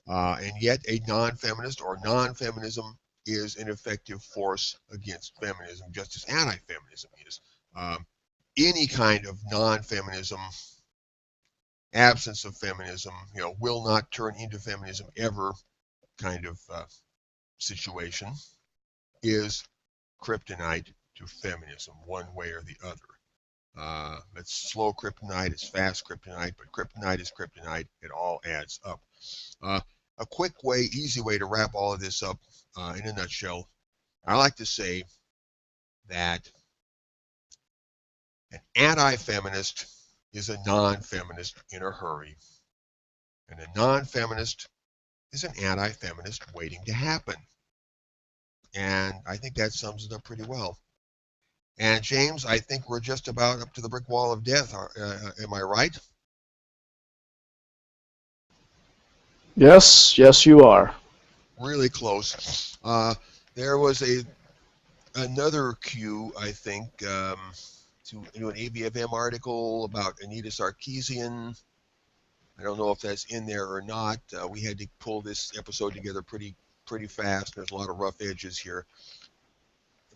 And yet a non-feminist or non-feminism is an effective force against feminism, just as anti-feminism is. Any kind of non-feminism, absence of feminism, will not turn into feminism ever kind of situation is kryptonite to feminism, one way or the other. It's slow kryptonite, it's fast kryptonite, but kryptonite is kryptonite. It all adds up. Uh, a quick way, easy way to wrap all of this up in a nutshell, I like to say that an anti-feminist is a non-feminist in a hurry, and a non-feminist is an anti-feminist waiting to happen. And I think that sums it up pretty well. And James, I think we're just about up to the brick wall of death. Am I right? Yes, you are. Really close. There was another cue, I think, to an ABFM article about Anita Sarkeesian. I don't know if that's in there or not. We had to pull this episode together pretty fast. There's a lot of rough edges here.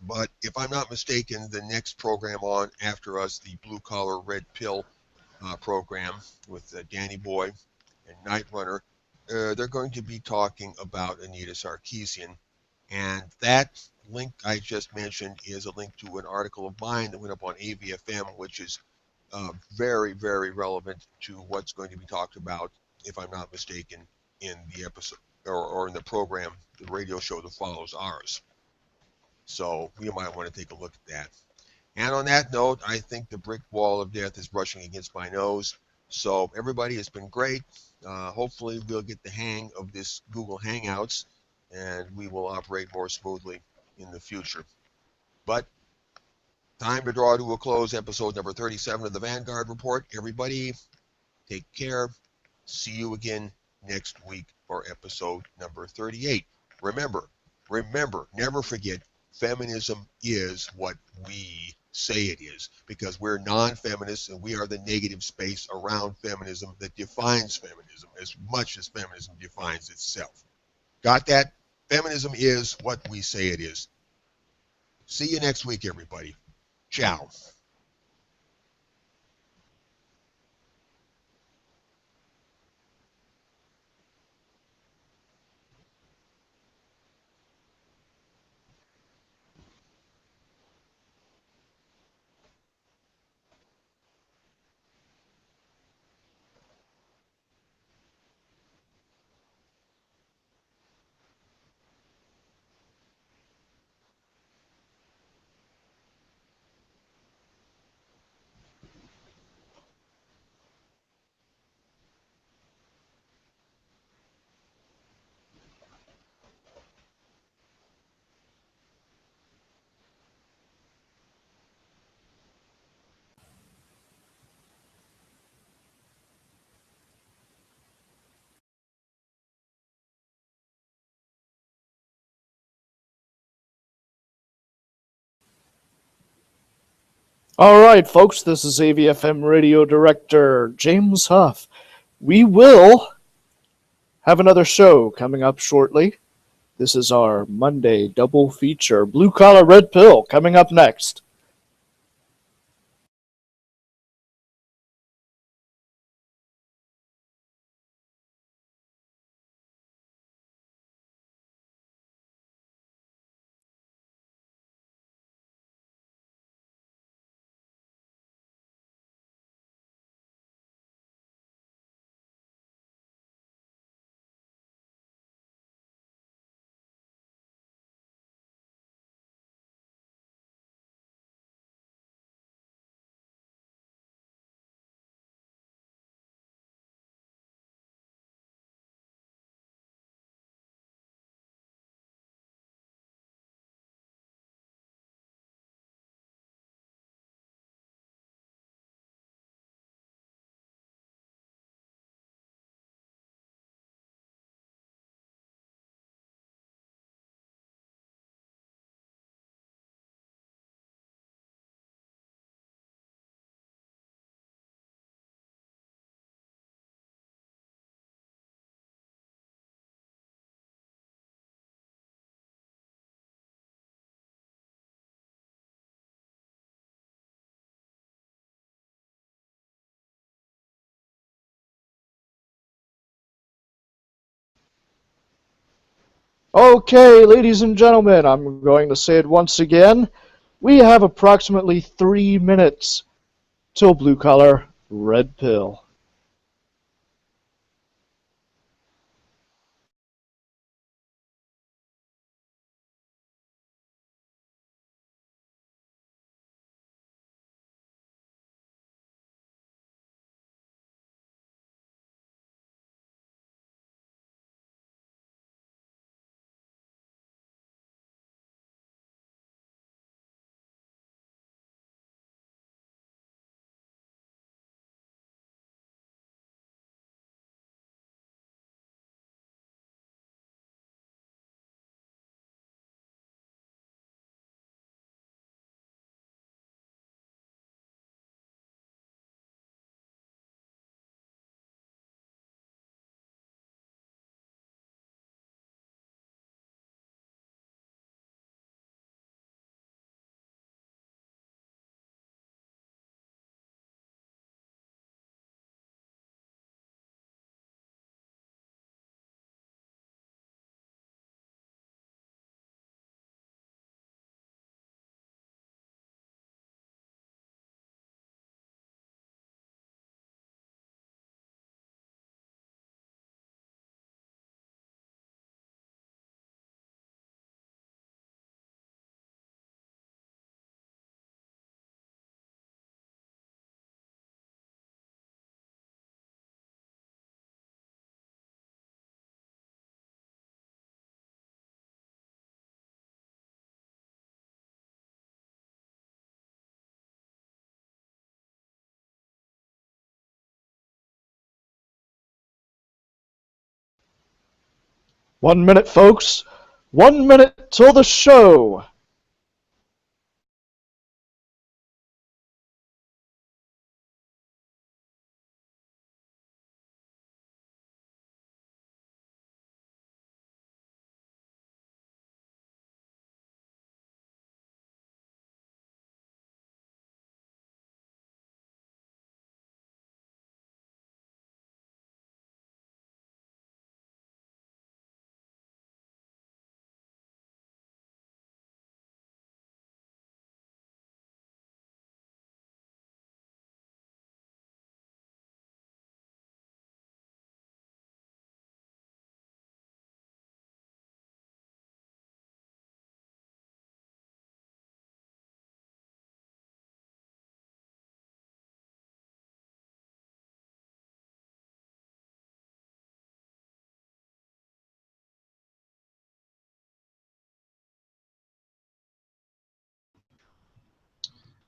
But if I'm not mistaken, the next program on after us, the Blue Collar Red Pill program with Danny Boy and Night Runner, they're going to be talking about Anita Sarkeesian. And that link I just mentioned is a link to an article of mine that went up on AVFM, which is very, very relevant to what's going to be talked about, if I'm not mistaken, in the episode or in the program, the radio show that follows ours. So we might want to take a look at that. And on that note, I think the brick wall of death is brushing against my nose. So everybody, it's been great. Hopefully we'll get the hang of this Google Hangouts and we will operate more smoothly in the future. But time to draw to a close episode number 37 of the Vanguard Report. Everybody, take care. See you again next week for episode number 38. Remember, never forget, feminism is what we say it is, because we're non-feminists and we are the negative space around feminism that defines feminism as much as feminism defines itself. Got that? Feminism is what we say it is. See you next week, everybody. Ciao. All right, folks, this is AVFM Radio Director James Huff. We will have another show coming up shortly. This is our Monday double feature, Blue Collar Red Pill, coming up next. Okay, ladies and gentlemen, I'm going to say it once again. We have approximately 3 minutes till Blue Collar Red Pill. One minute, folks. 1 minute till the show.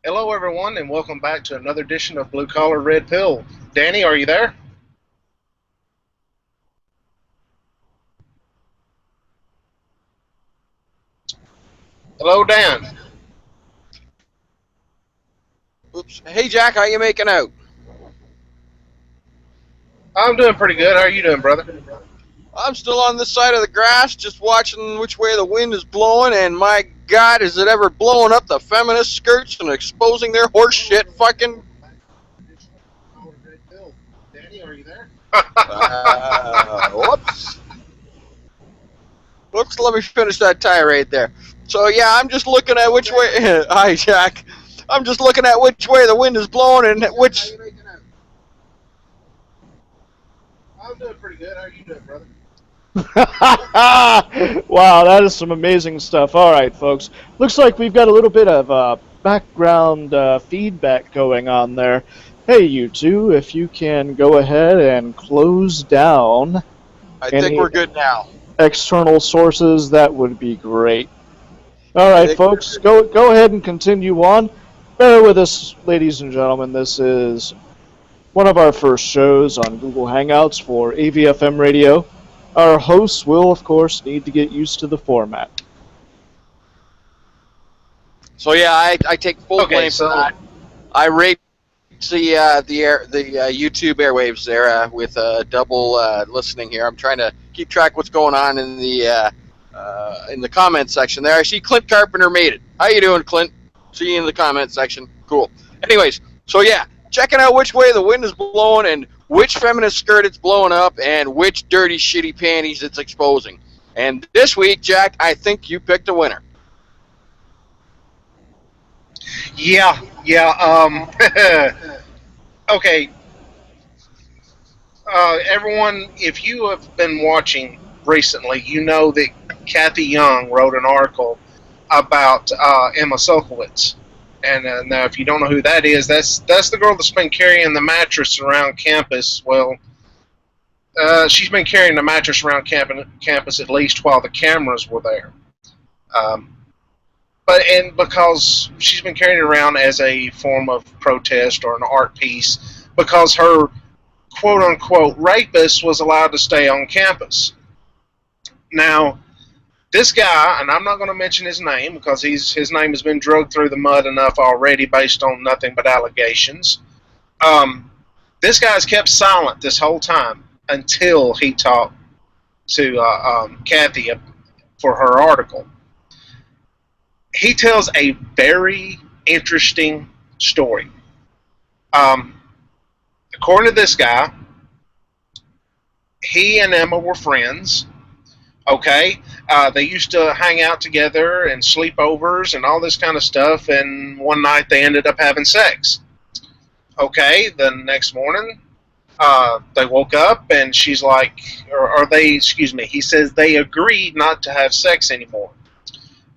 Hello, everyone, and welcome back to another edition of Blue Collar Red Pill. Danny, are you there? Hello, Dan. Whoops. Hey, Jack, how you making out? I'm doing pretty good. How are you doing, brother? I'm still on this side of the grass, just watching which way the wind is blowing, and my God, is it ever blowing up the feminist skirts and exposing their horse shit fucking... Danny, are you there? Whoops. Whoops, let me finish that tirade there. So, yeah, I'm just looking at which way... Hi, Jack. I'm just looking at which way the wind is blowing and which... I'm doing pretty good. How are you doing, brother? Wow, that is some amazing stuff. All right, folks. Looks like we've got a little bit of background feedback going on there. Hey, you two, if you can go ahead and close down I think we're good now. external sources, that would be great. All right, folks, go ahead and continue on. Bear with us, ladies and gentlemen. This is one of our first shows on Google Hangouts for AVFM radio. Our hosts will, of course, need to get used to the format. So yeah, I take full blame for that. I raped the YouTube airwaves there with double listening here. I'm trying to keep track what's going on in the comment section there. I see Clint Carpenter made it. How you doing, Clint? See you in the comment section. Cool. Anyways, so yeah, checking out which way the wind is blowing and which feminist skirt it's blowing up and which dirty, shitty panties it's exposing. And this week, Jack, I think you picked a winner. Yeah. Okay. Everyone, if you have been watching recently, you know that Cathy Young wrote an article about Emma Sulkowicz. And now, if you don't know who that is, that's the girl that's been carrying the mattress around campus. Well, she's been carrying the mattress around campus at least while the cameras were there. But because she's been carrying it around as a form of protest or an art piece, because her quote-unquote rapist was allowed to stay on campus. Now, this guy, and I'm not going to mention his name because his name has been dragged through the mud enough already based on nothing but allegations. This guy's kept silent this whole time until he talked to Cathy for her article. He tells a very interesting story. According to this guy, he and Emma were friends. Okay, they used to hang out together and sleepovers and all this kind of stuff, and one night they ended up having sex. Okay, the next morning, they woke up and she's like, he says they agreed not to have sex anymore.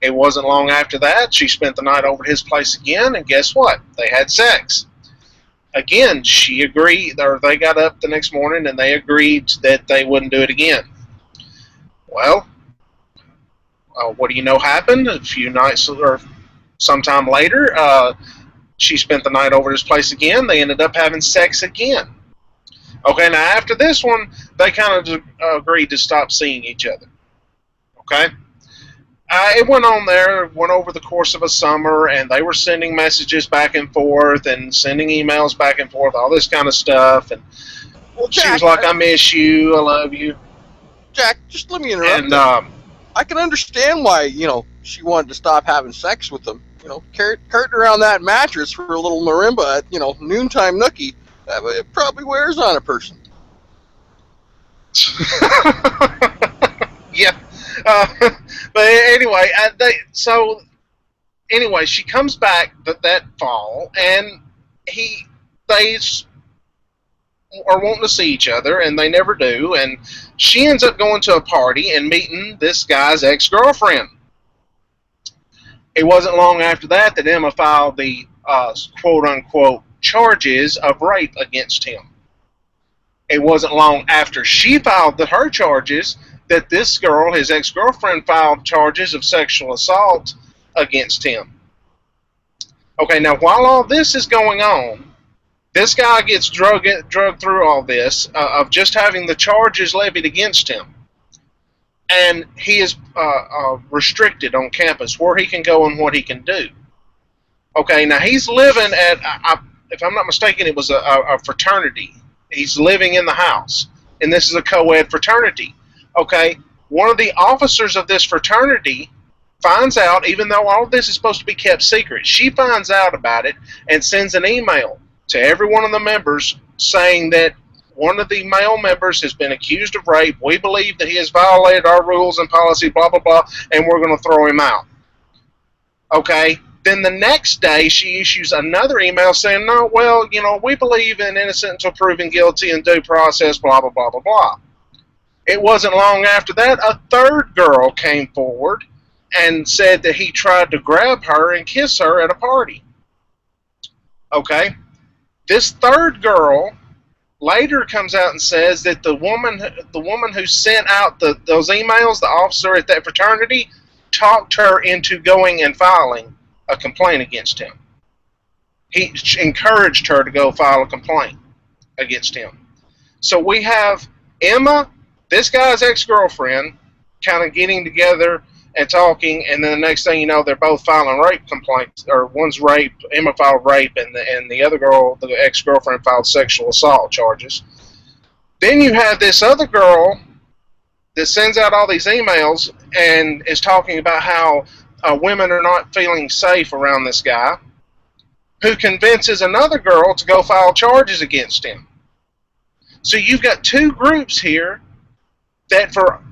It wasn't long after that, she spent the night over at his place again, and guess what? They had sex. Again, she agreed, or they got up the next morning and they agreed that they wouldn't do it again. Well, what do you know happened? A few nights or sometime later, she spent the night over at his place again. They ended up having sex again. Okay, now after this one, they kind of agreed to stop seeing each other. Okay? It went over the course of a summer, and they were sending messages back and forth and sending emails back and forth, all this kind of stuff. And Jack, she was like, I miss you, I love you. Jack, just let me interrupt. And I can understand why, she wanted to stop having sex with him. Carting around that mattress for a little marimba at, noontime nookie, it probably wears on a person. Yeah. But anyway, she comes back that fall, and they are wanting to see each other, and they never do, and she ends up going to a party and meeting this guy's ex-girlfriend. It wasn't long after that Emma filed the quote-unquote charges of rape against him. It wasn't long after she filed her charges that this girl, his ex-girlfriend, filed charges of sexual assault against him. Okay, now while all this is going on, this guy gets drugged through all this of just having the charges levied against him. And he is restricted on campus where he can go and what he can do. Okay, now he's living at, if I'm not mistaken, it was a fraternity. He's living in the house, and this is a co-ed fraternity. Okay, one of the officers of this fraternity finds out, even though all of this is supposed to be kept secret, she finds out about it and sends an email to every one of the members saying that one of the male members has been accused of rape. We believe that he has violated our rules and policy, blah, blah, blah, and we're going to throw him out. Okay? Then the next day, she issues another email saying, no, well, you know, we believe in innocent until proven guilty and due process, blah, blah, blah, blah, blah. It wasn't long after that, a third girl came forward and said that he tried to grab her and kiss her at a party. Okay? This third girl later comes out and says that the woman who sent out those emails, the officer at that fraternity, talked her into going and filing a complaint against him. He encouraged her to go file a complaint against him. So we have Emma, this guy's ex-girlfriend, kind of getting together and talking, and then the next thing you know, they're both filing rape complaints, or one's rape, Emma filed rape, and the other girl, the ex-girlfriend, filed sexual assault charges. Then you have this other girl that sends out all these emails and is talking about how women are not feeling safe around this guy, who convinces another girl to go file charges against him. So you've got two groups here that, for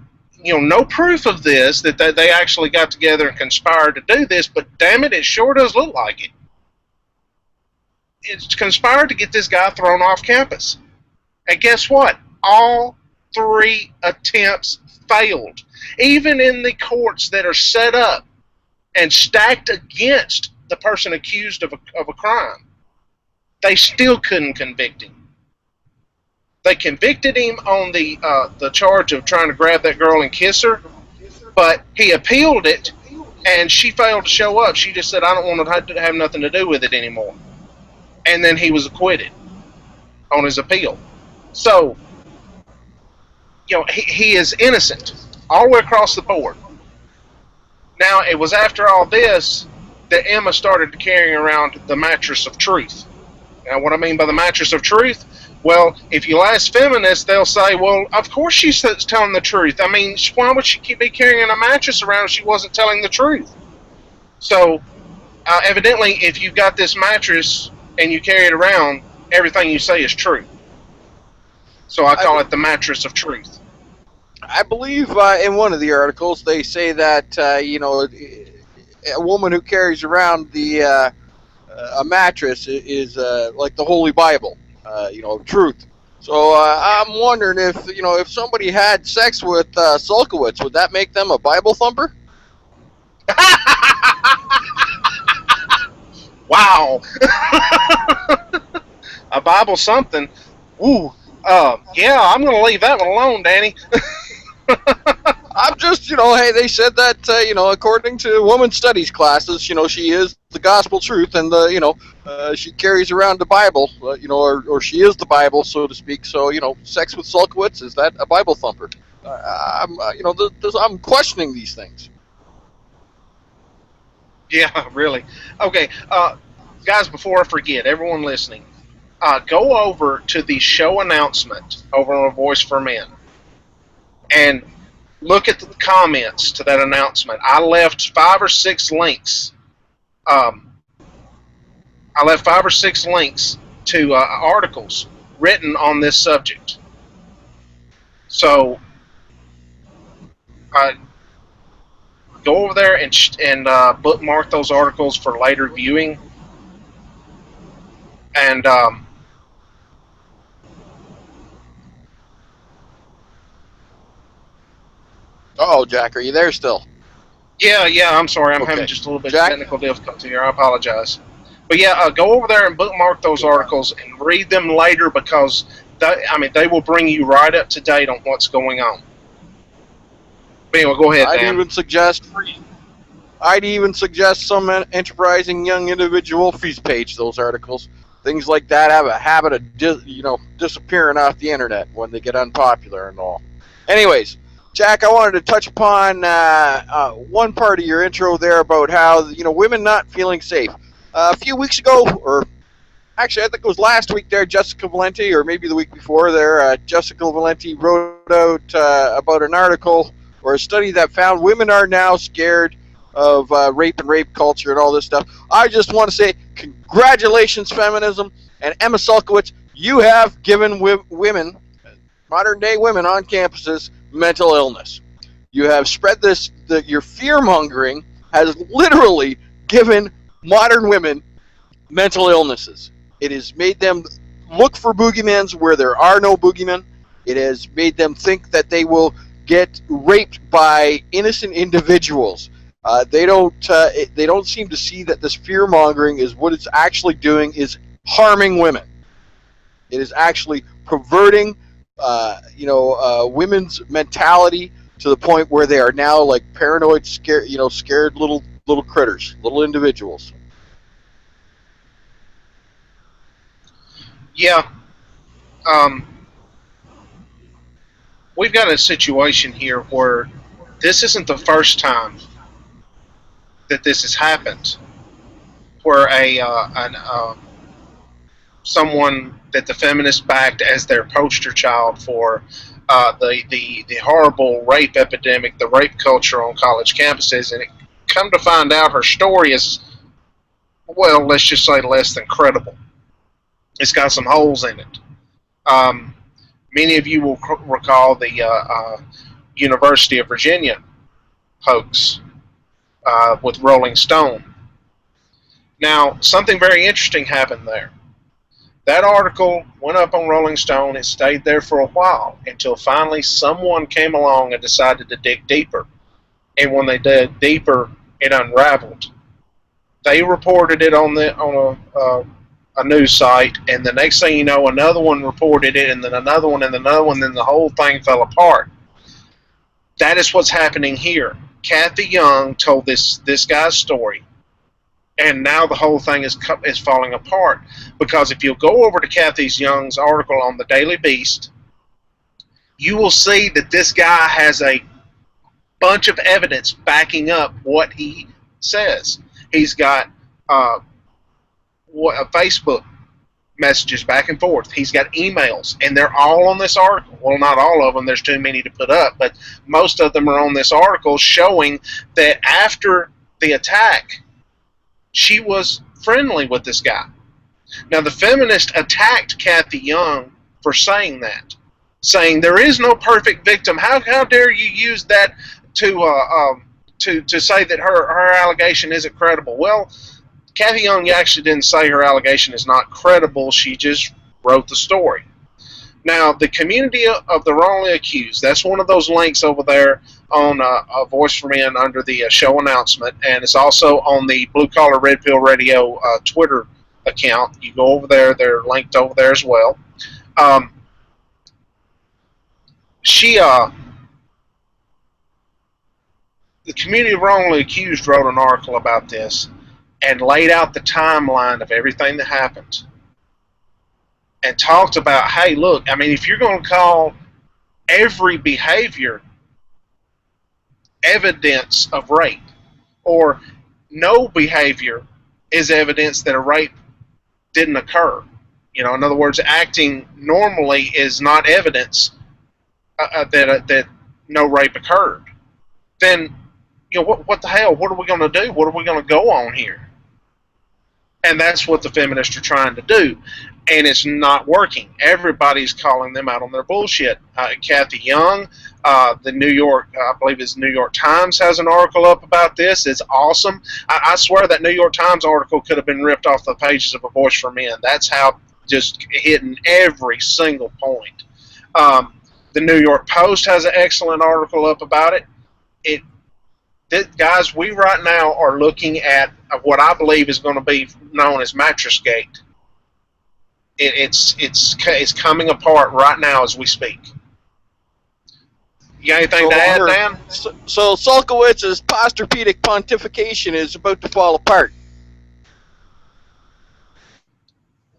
no proof of this, that they actually got together and conspired to do this, but damn it, it sure does look like it. It's conspired to get this guy thrown off campus. And guess what? All three attempts failed. Even in the courts that are set up and stacked against the person accused of a crime, they still couldn't convict him. They convicted him on the charge of trying to grab that girl and kiss her, but he appealed it, and she failed to show up. She just said, I don't want to have nothing to do with it anymore. And then he was acquitted on his appeal. So, he is innocent all the way across the board. Now, it was after all this that Emma started carrying around the mattress of truth. Now, what I mean by the mattress of truth, well, if you ask feminists, they'll say, well, of course she's telling the truth. I mean, why would she be carrying a mattress around if she wasn't telling the truth? So, evidently, if you've got this mattress and you carry it around, everything you say is true. So I call it the mattress of truth. I believe in one of the articles they say that, a woman who carries around a mattress is like the Holy Bible. Truth. So I'm wondering if somebody had sex with Sulkowicz, would that make them a Bible thumper? Wow. A Bible something. Ooh. Yeah, I'm going to leave that one alone, Danny. I'm just, hey, they said that, according to women's studies classes, she is the gospel truth, and she carries around the Bible, or she is the Bible, so to speak. So, sex with Sulkowicz, is that a Bible thumper? I'm questioning these things. Yeah, really. Okay, guys, before I forget, everyone listening, go over to the show announcement over on Voice for Men and look at the comments to that announcement. I left 5 or 6 links. I left 5 or 6 links to articles written on this subject. So go over there and bookmark those articles for later viewing. And oh, Jack, are you there still? Yeah, I'm sorry. I'm having just a little bit of technical difficulty here. I apologize. But yeah, go over there and bookmark those articles and read them later, because they will bring you right up to date on what's going on. But anyway, go ahead, Dan. I'd even suggest some enterprising young individual freeze page those articles. Things like that have a habit of disappearing off the internet when they get unpopular and all. Anyways, Jack, I wanted to touch upon one part of your intro there about how women not feeling safe. a few weeks ago, or actually I think it was last week there, Jessica Valenti, or maybe the week before there, Jessica Valenti wrote out about an article or a study that found women are now scared of rape and rape culture and all this stuff. I just want to say congratulations, feminism, and Emma Sulkowicz, you have given women, modern-day women on campuses, mental illness. You have spread this, your fear-mongering has literally given modern women mental illnesses. It has made them look for boogeymans where there are no boogeymen. It has made them think that they will get raped by innocent individuals. They don't seem to see that this fear-mongering is what it's actually doing is harming women. It is actually perverting, women's mentality to the point where they are now like paranoid, scared little critters, little individuals. Yeah. We've got a situation here where this isn't the first time that this has happened, where someone that the feminists backed as their poster child for the horrible rape epidemic, the rape culture on college campuses, and it come to find out her story is, well, let's just say less than credible. It's got some holes in it. Many of you will recall the University of Virginia hoax with Rolling Stone. Now, something very interesting happened there. That article went up on Rolling Stone. It stayed there for a while until finally someone came along and decided to dig deeper. And when they did deeper, it unraveled. They reported it on a news site, and the next thing you know, another one reported it, and then another one, and another one, and the whole thing fell apart. That is what's happening here. Cathy Young told this guy's story, and now the whole thing is falling apart. Because if you'll go over to Cathy Young's article on the Daily Beast, you will see that this guy has a bunch of evidence backing up what he says. He's got Facebook messages back and forth. He's got emails, and they're all on this article. Well, not all of them. There's too many to put up, but most of them are on this article showing that after the attack, she was friendly with this guy. Now, the feminist attacked Cathy Young for saying that, saying there is no perfect victim. How dare you use that to say that her allegation isn't credible? Well, Cathy Young actually didn't say her allegation is not credible. She just wrote the story. Now, the community of the wrongly accused, that's one of those links over there on a Voice for Men under the show announcement, and it's also on the Blue Collar Red Pill Radio Twitter account. You go over there. They're linked over there as well. The community of wrongly accused wrote an article about this and laid out the timeline of everything that happened and talked about, hey, look, I mean, if you're going to call every behavior evidence of rape, or no behavior is evidence that a rape didn't occur, in other words, acting normally is not evidence that no rape occurred, then, what the hell? What are we going to do? What are we going to go on here? And that's what the feminists are trying to do. And it's not working. Everybody's calling them out on their bullshit. Cathy Young, the New York, I believe it's New York Times, has an article up about this. It's awesome. I swear that New York Times article could have been ripped off the pages of A Voice for Men. That's how just hitting every single point. The New York Post has an excellent article up about it. Guys, we right now are looking at what I believe is going to be known as Mattress-Gate. It's coming apart right now as we speak. You got anything to add, Dan? So Sulkowicz's posturpedic pontification is about to fall apart.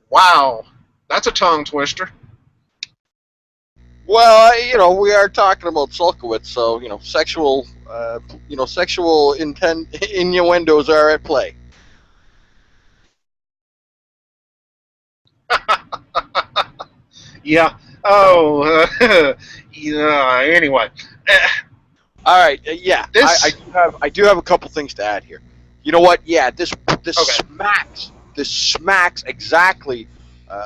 Wow, that's a tongue twister. Well, we are talking about Sulkowicz, so sexual innuendos are at play. Yeah. Oh. Yeah. Anyway. All right. Yeah. This. I do have a couple things to add here. You know what? Yeah. This Okay. smacks. This smacks exactly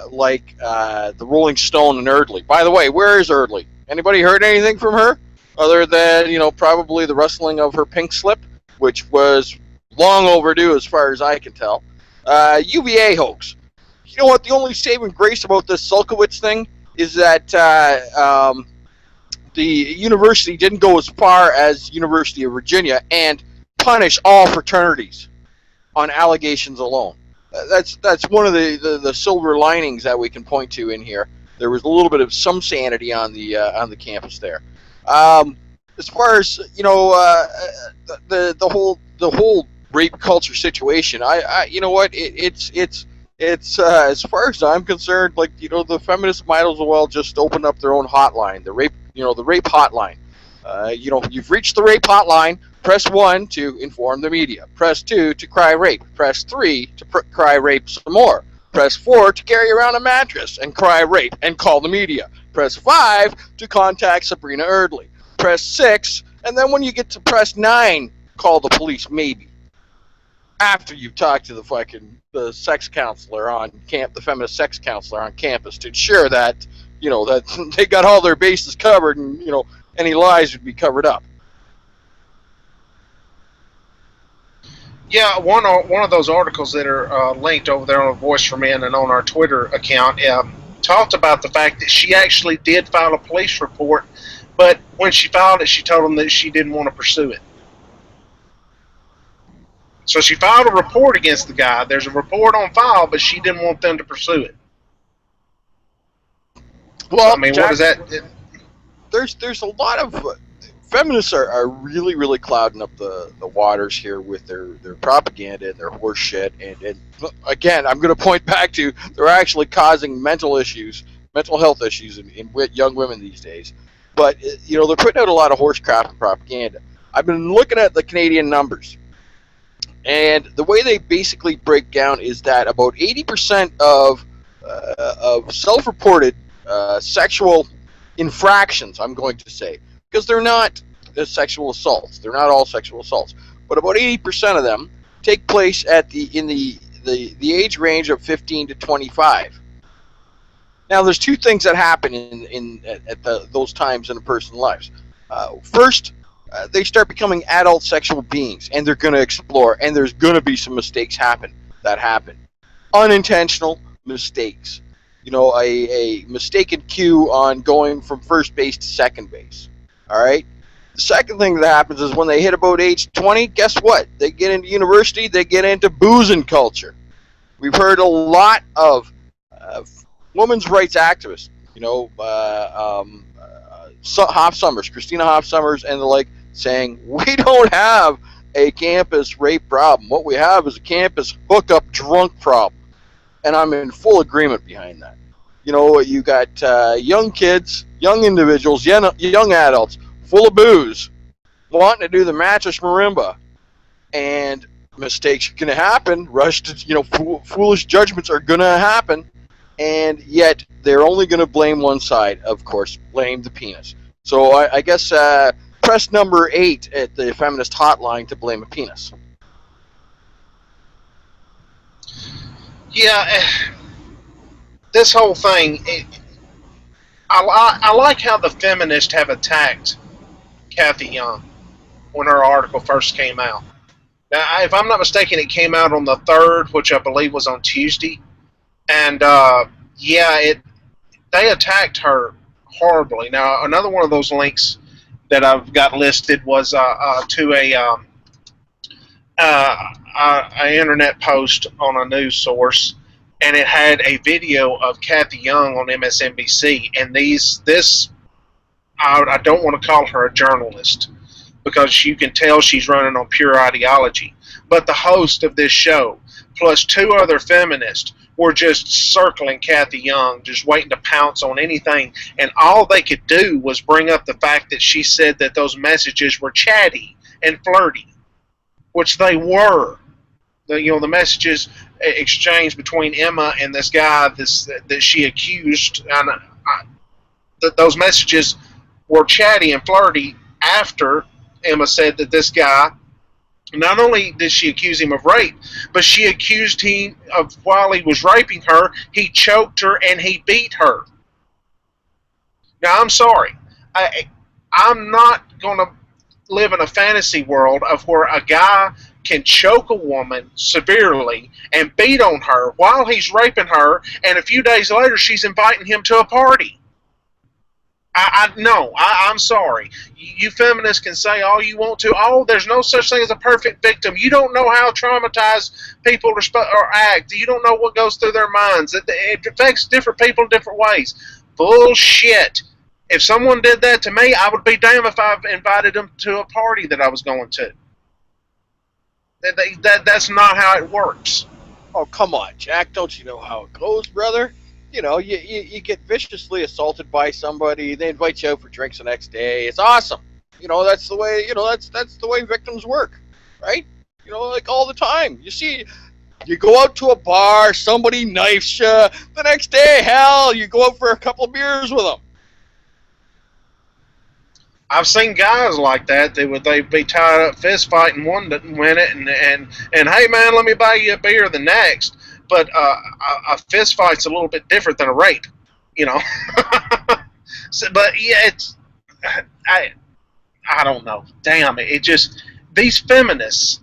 like the Rolling Stone and Erdley. By the way, where is Erdley? Anybody heard anything from her other than probably the rustling of her pink slip, which was long overdue as far as I can tell. UVA hoax. You know what? The only saving grace about this Sulkowicz thing is that the university didn't go as far as University of Virginia and punish all fraternities on allegations alone. That's one of the silver linings that we can point to in here. There was a little bit of some sanity on the campus there. As far as the whole rape culture situation, I you know what, it's as far as I'm concerned, like, the feminists might as well just open up their own hotline, the rape hotline. You've reached the rape hotline. Press 1 to inform the media. Press 2 to cry rape. Press 3 to cry rape some more. Press 4 to carry around a mattress and cry rape and call the media. Press 5 to contact Sabrina Erdley. Press 6, and then when you get to press 9, call the police maybe. After you've talked to the sex counselor on the feminist sex counselor on campus to ensure that that they got all their bases covered and any lies would be covered up. Yeah, one of those articles that are linked over there on Voice for Men and on our Twitter account talked about the fact that she actually did file a police report, but when she filed it, she told them that she didn't want to pursue it. So she filed a report against the guy. There's a report on file, but she didn't want them to pursue it. Well, I mean, Jack, what is that? There's a lot of feminists are really, really clouding up the waters here with their propaganda and their horse shit. And again, I'm going to point back to they're actually causing mental health issues in young women these days. But, they're putting out a lot of horse crap and propaganda. I've been looking at the Canadian numbers. And the way they basically break down is that about 80% of self-reported sexual infractions, I'm going to say, because they're not sexual assaults. They're not all sexual assaults. But about 80% of them take place in the age range of 15 to 25. Now, there's two things that happen at those times in a person's lives. First, they start becoming adult sexual beings, and they're going to explore, and there's going to be some mistakes happen. Unintentional mistakes. A mistaken cue on going from first base to second base. All right? The second thing that happens is when they hit about age 20, guess what? They get into university, they get into boozing culture. We've heard a lot of women's rights activists, Hoff Sommers, Christina Hoff Sommers, and the like, saying, we don't have a campus rape problem. What we have is a campus hookup drunk problem. And I'm in full agreement behind that. You got young kids, young individuals, young adults, full of booze, wanting to do the mattress marimba. And mistakes are going to happen. Foolish judgments are going to happen. And yet, they're only going to blame one side, of course, blame the penis. So I guess press number 8 at the feminist hotline to blame a penis. Yeah, this whole thing, I like how the feminists have attacked Cathy Young when her article first came out. Now, if I'm not mistaken, it came out on the 3rd, which I believe was on Tuesday. And, they attacked her horribly. Now, another one of those links that I've got listed was to an internet post on a news source, and it had a video of Cathy Young on MSNBC. And I don't want to call her a journalist because you can tell she's running on pure ideology. But the host of this show, plus 2 other feminists, were just circling Cathy Young, just waiting to pounce on anything. And all they could do was bring up the fact that she said that those messages were chatty and flirty, which they were. The messages exchanged between Emma and this guy that she accused, and those messages were chatty and flirty after Emma said that this guy, not only did she accuse him of rape, but she accused him of, while he was raping her, he choked her and he beat her. Now, I'm sorry. I'm not going to live in a fantasy world of where a guy can choke a woman severely and beat on her while he's raping her, and a few days later she's inviting him to a party. I'm sorry. You feminists can say all you want to. Oh, there's no such thing as a perfect victim. You don't know how traumatized people or act. You don't know what goes through their minds. It affects different people in different ways. Bullshit. If someone did that to me, I would be damned if I invited them to a party that I was going to. That's not how it works. Oh, come on, Jack. Don't you know how it goes, brother? You know, you get viciously assaulted by somebody. They invite you out for drinks the next day. It's awesome. You know, that's the way. You know, that's the way victims work, right? You know, like all the time. You see, you go out to a bar, somebody knifes you. The next day, hell, you go out for a couple of beers with them. I've seen guys like that. They'd be tied up fist fighting. One didn't win it, and hey man, let me buy you a beer the next. But a fist fight's a little bit different than a rape, you know. So, but yeah, I don't know. Damn it! It just, these feminists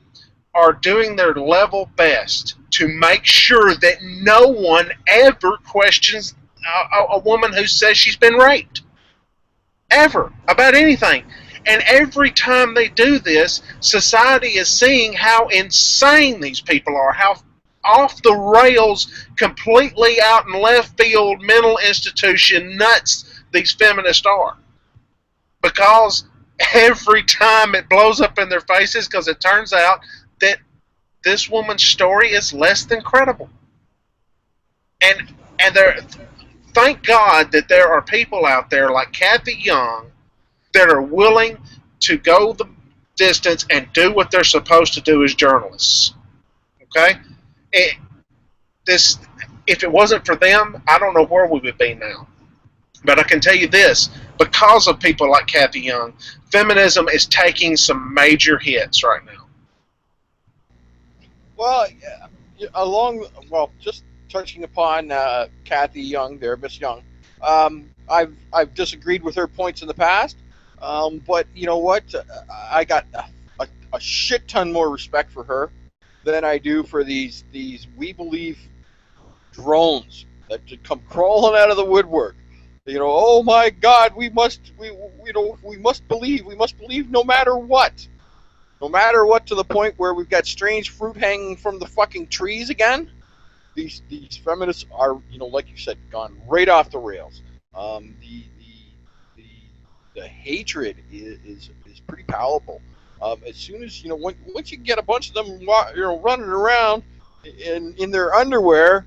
are doing their level best to make sure that no one ever questions a woman who says she's been raped. Ever, about anything. And every time they do this, society is seeing how insane these people are, how off the rails, completely out in left field, mental institution nuts these feminists are. Because every time it blows up in their faces, because it turns out that this woman's story is less than credible. And they're... Thank God that there are people out there like Cathy Young that are willing to go the distance and do what they're supposed to do as journalists. Okay? If it wasn't for them, I don't know where we would be now. But I can tell you this, because of people like Cathy Young, feminism is taking some major hits right now. Well, just touching upon Cathy Young there, Miss Young, I've disagreed with her points in the past, but you know what? I got a shit ton more respect for her than I do for these we believe drones that come crawling out of the woodwork. You know, oh my God, we must believe no matter what. No matter what, to the point where we've got strange fruit hanging from the fucking trees again. These feminists are, you know, like you said, gone right off the rails. The hatred is pretty palpable. As soon as, you know, once you get a bunch of them, you know, running around in their underwear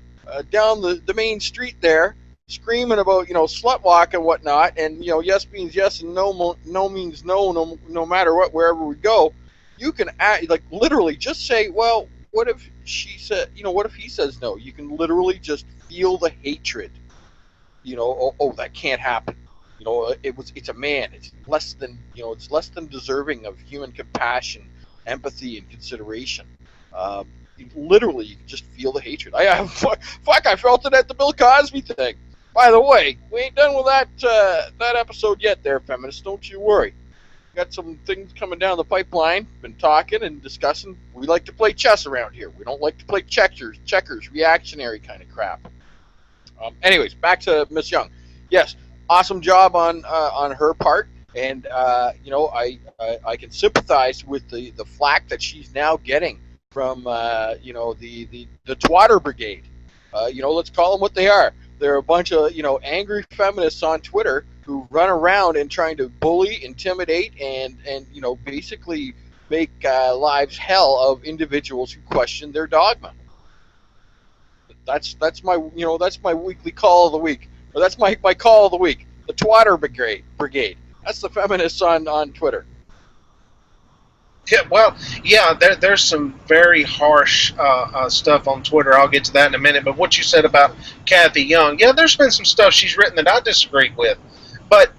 down the main street there, screaming about, you know, slut walk and whatnot, and, you know, yes means yes and no means no, no matter what, wherever we go, you can literally just say, well, what if she said, you know, what if he says no? You can literally just feel the hatred. You know, oh, that can't happen. You know, it's a man. It's less than deserving of human compassion, empathy, and consideration. Literally, you can just feel the hatred. I felt it at the Bill Cosby thing. By the way, we ain't done with that episode yet there, feminists. Don't you worry. Got some things coming down the pipeline. Been talking and discussing. We like to play chess around here. We don't like to play checkers, reactionary kind of crap. Anyways, back to Miss Young. Yes, awesome job on her part, and you know, I can sympathize with the flack that she's now getting from you know, the twatter brigade. You know, let's call them what they are. They're a bunch of, you know, angry feminists on Twitter who run around and trying to bully, intimidate, and you know, basically make lives hell of individuals who question their dogma. That's my weekly call of the week, or that's my call of the week. The twatter brigade. That's the feminists on Twitter. Yeah, well, yeah, there's some very harsh stuff on Twitter. I'll get to that in a minute. But what you said about Cathy Young, yeah, there's been some stuff she's written that I disagree with. But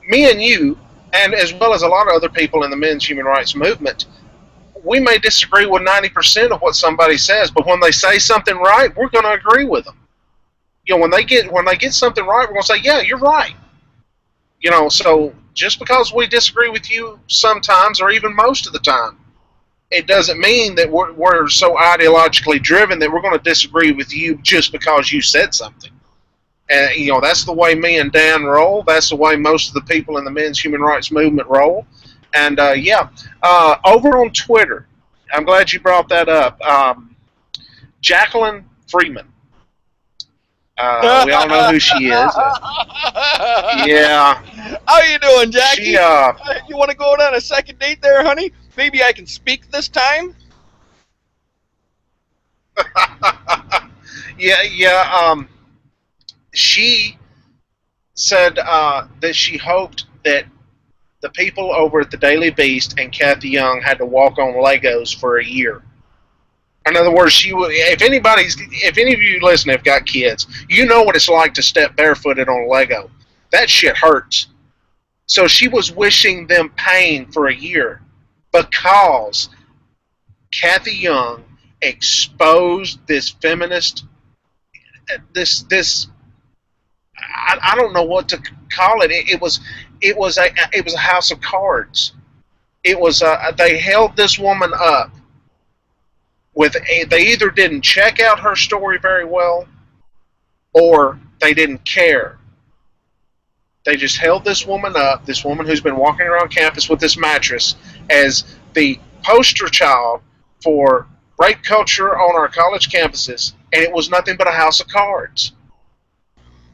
me and you, and as well as a lot of other people in the men's human rights movement, we may disagree with 90% of what somebody says, but when they say something right, we're going to agree with them. You know, when they get something right, we're going to say, yeah, you're right. You know, so just because we disagree with you sometimes, or even most of the time, it doesn't mean that we're so ideologically driven that we're going to disagree with you just because you said something. And, you know, that's the way me and Dan roll. That's the way most of the people in the men's human rights movement roll. And, over on Twitter, I'm glad you brought that up. Jacqueline Freeman. We all know who she is. Yeah. How you doing, Jackie? She, you want to go on a second date there, honey? Maybe I can speak this time? She said that she hoped that the people over at the Daily Beast and Cathy Young had to walk on Legos for a year. In other words, she would. If any of you listen have got kids, you know what it's like to step barefooted on Lego. That shit hurts. So she was wishing them pain for a year because Cathy Young exposed this feminist, I don't know what to call it. It was a house of cards. It was they held this woman up they either didn't check out her story very well, or they didn't care. They just held this woman up, this woman who's been walking around campus with this mattress, as the poster child for rape culture on our college campuses, and it was nothing but a house of cards.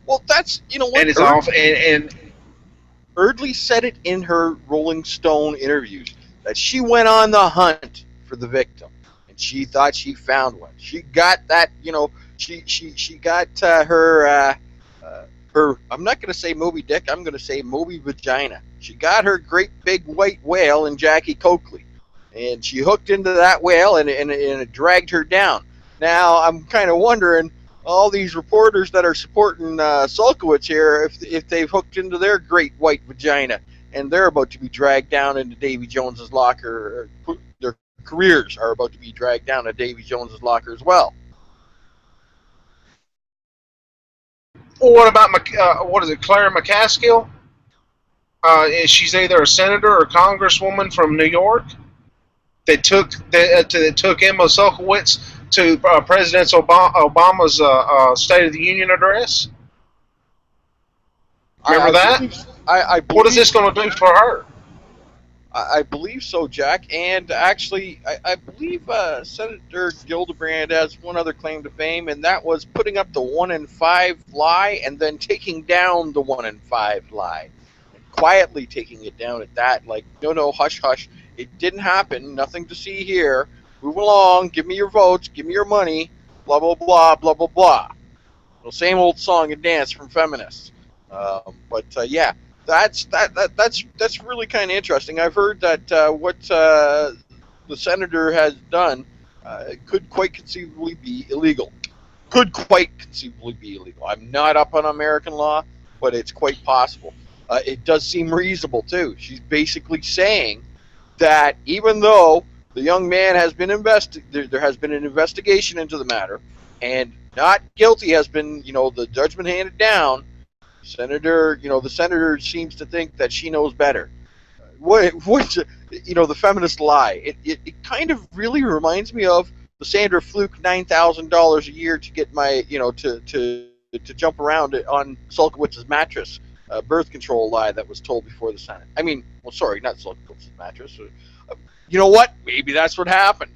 Well, that's, you know what? And it's off. And Erdley said it in her Rolling Stone interviews that she went on the hunt for the victim, and she thought she found one. She got that, you know, she got her. I'm not going to say Moby Dick. I'm going to say Moby Vagina. She got her great big white whale in Jackie Coakley, and she hooked into that whale, and it dragged her down. Now I'm kind of wondering, all these reporters that are supporting Sulkowicz here, if they've hooked into their great white vagina, and they're about to be dragged down into Davy Jones's locker, or their careers are about to be dragged down to Davy Jones's locker as well. Well, what about what is it, Claire McCaskill? She's either a senator or congresswoman from New York that took Emma Sulkowicz to President Obama's State of the Union address. Remember that? I believe, what is this going to do for her? I believe so, Jack. And actually, I believe Senator Gillibrand has one other claim to fame, and that was putting up the 1 in 5 lie and then taking down the 1 in 5 lie. And quietly taking it down at that, like, no, hush, hush. It didn't happen. Nothing to see here. Move along. Give me your votes. Give me your money. Blah, blah, blah, blah, blah, blah. Well, same old song and dance from feminists. Yeah. That's really kind of interesting. I've heard that what the senator has done could quite conceivably be illegal. I'm not up on American law, but it's quite possible. It does seem reasonable, too. She's basically saying that even though the young man has been there has been an investigation into the matter, and not guilty has been, the judgment handed down, the senator seems to think that she knows better. The feminist lie. It kind of really reminds me of the Sandra Fluke $9,000 a year to get my, to jump around on Sulkowicz's mattress, birth control lie that was told before the Senate. I mean, well, sorry, not Sulkowicz's mattress. You know what? Maybe that's what happened.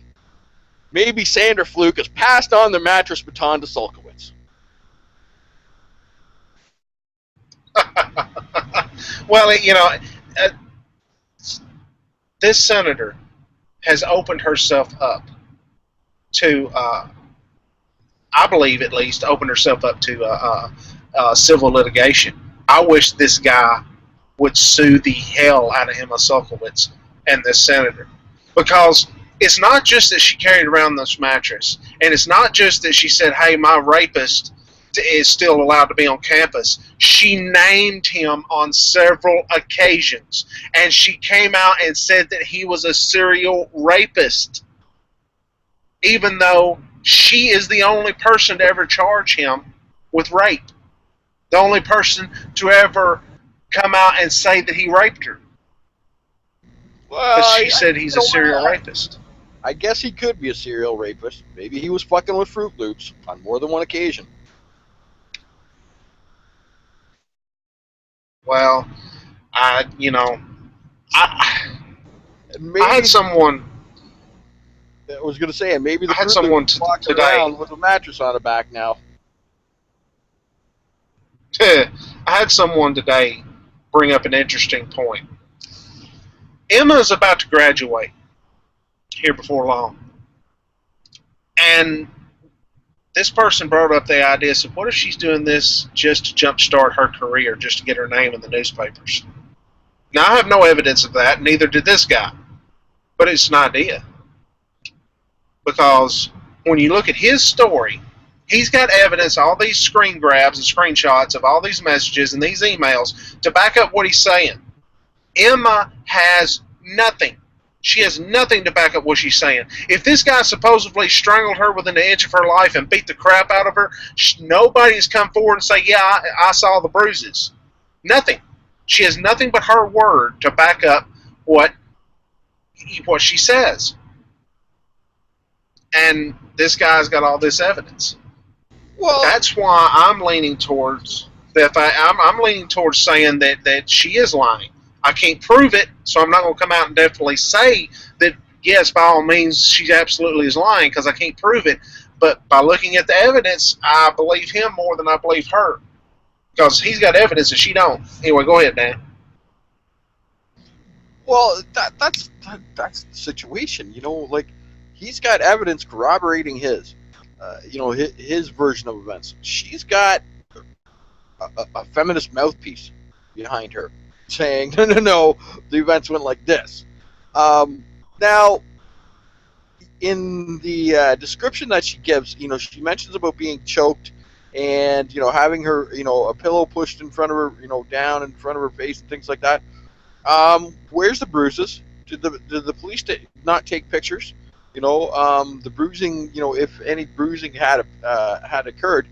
Maybe Sandra Fluke has passed on the mattress baton to Sulkowicz. Well, this senator has opened herself up to, I believe at least, opened herself up to civil litigation. I wish this guy would sue the hell out of Emma Sulkowicz and this senator, because it's not just that she carried around this mattress, and it's not just that she said, hey, my rapist is still allowed to be on campus. She named him on several occasions, and she came out and said that he was a serial rapist, even though she is the only person to ever charge him with rape, the only person to ever come out and say that he raped her. Because she said he's a serial rapist. I guess he could be a serial rapist. Maybe he was fucking with Fruit Loops on more than one occasion. Well, I had someone. I was going to say, and maybe the I had Fruit someone Loops walks today around with a mattress on her back now. I had someone today bring up an interesting point. Emma is about to graduate here before long. And this person brought up the idea, said, what if she's doing this just to jumpstart her career, just to get her name in the newspapers? Now, I have no evidence of that, neither did this guy. But it's an idea. Because when you look at his story, he's got evidence, all these screen grabs and screenshots of all these messages and these emails to back up what he's saying. Emma has nothing. She has nothing to back up what she's saying. If this guy supposedly strangled her within an inch of her life and beat the crap out of her, nobody's come forward and say, yeah, I saw the bruises. Nothing. She has nothing but her word to back up what she says. And this guy's got all this evidence. Well, that's why I'm leaning towards I'm leaning towards saying that she is lying. I can't prove it, so I'm not going to come out and definitely say that, yes, by all means, she absolutely is lying, because I can't prove it. But by looking at the evidence, I believe him more than I believe her, because he's got evidence and she don't. Anyway, go ahead, Dan. Well, that's the situation. Like, he's got evidence corroborating his version of events. She's got a feminist mouthpiece behind her, saying, no, the events went like this. Now, in the description that she gives, she mentions about being choked and, having her, a pillow pushed in front of her, down in front of her face and things like that. Where's the bruises? Did the police not take pictures? The bruising, if any bruising had occurred,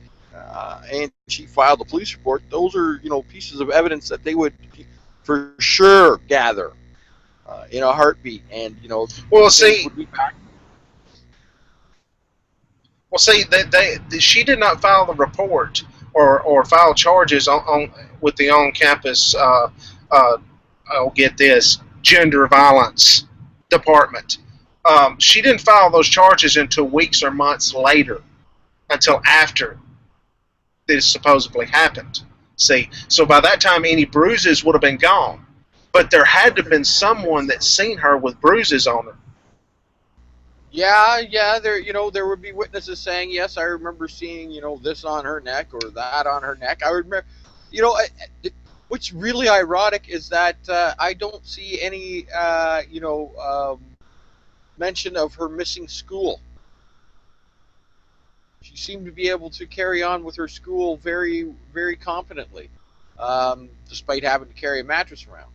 and she filed a police report, those are, pieces of evidence that they would for sure gather in a heartbeat, and she did not file the report or file charges on with the on-campus. I'll get this, gender violence department. She didn't file those charges until weeks or months later, until after this supposedly happened. See, so by that time, any bruises would have been gone. But there had to have been someone that seen her with bruises on her. Yeah, there would be witnesses saying, yes, I remember seeing, this on her neck or that on her neck. I remember, what's really ironic is that I don't see any, mention of her missing school. She seemed to be able to carry on with her school very, very competently, despite having to carry a mattress around.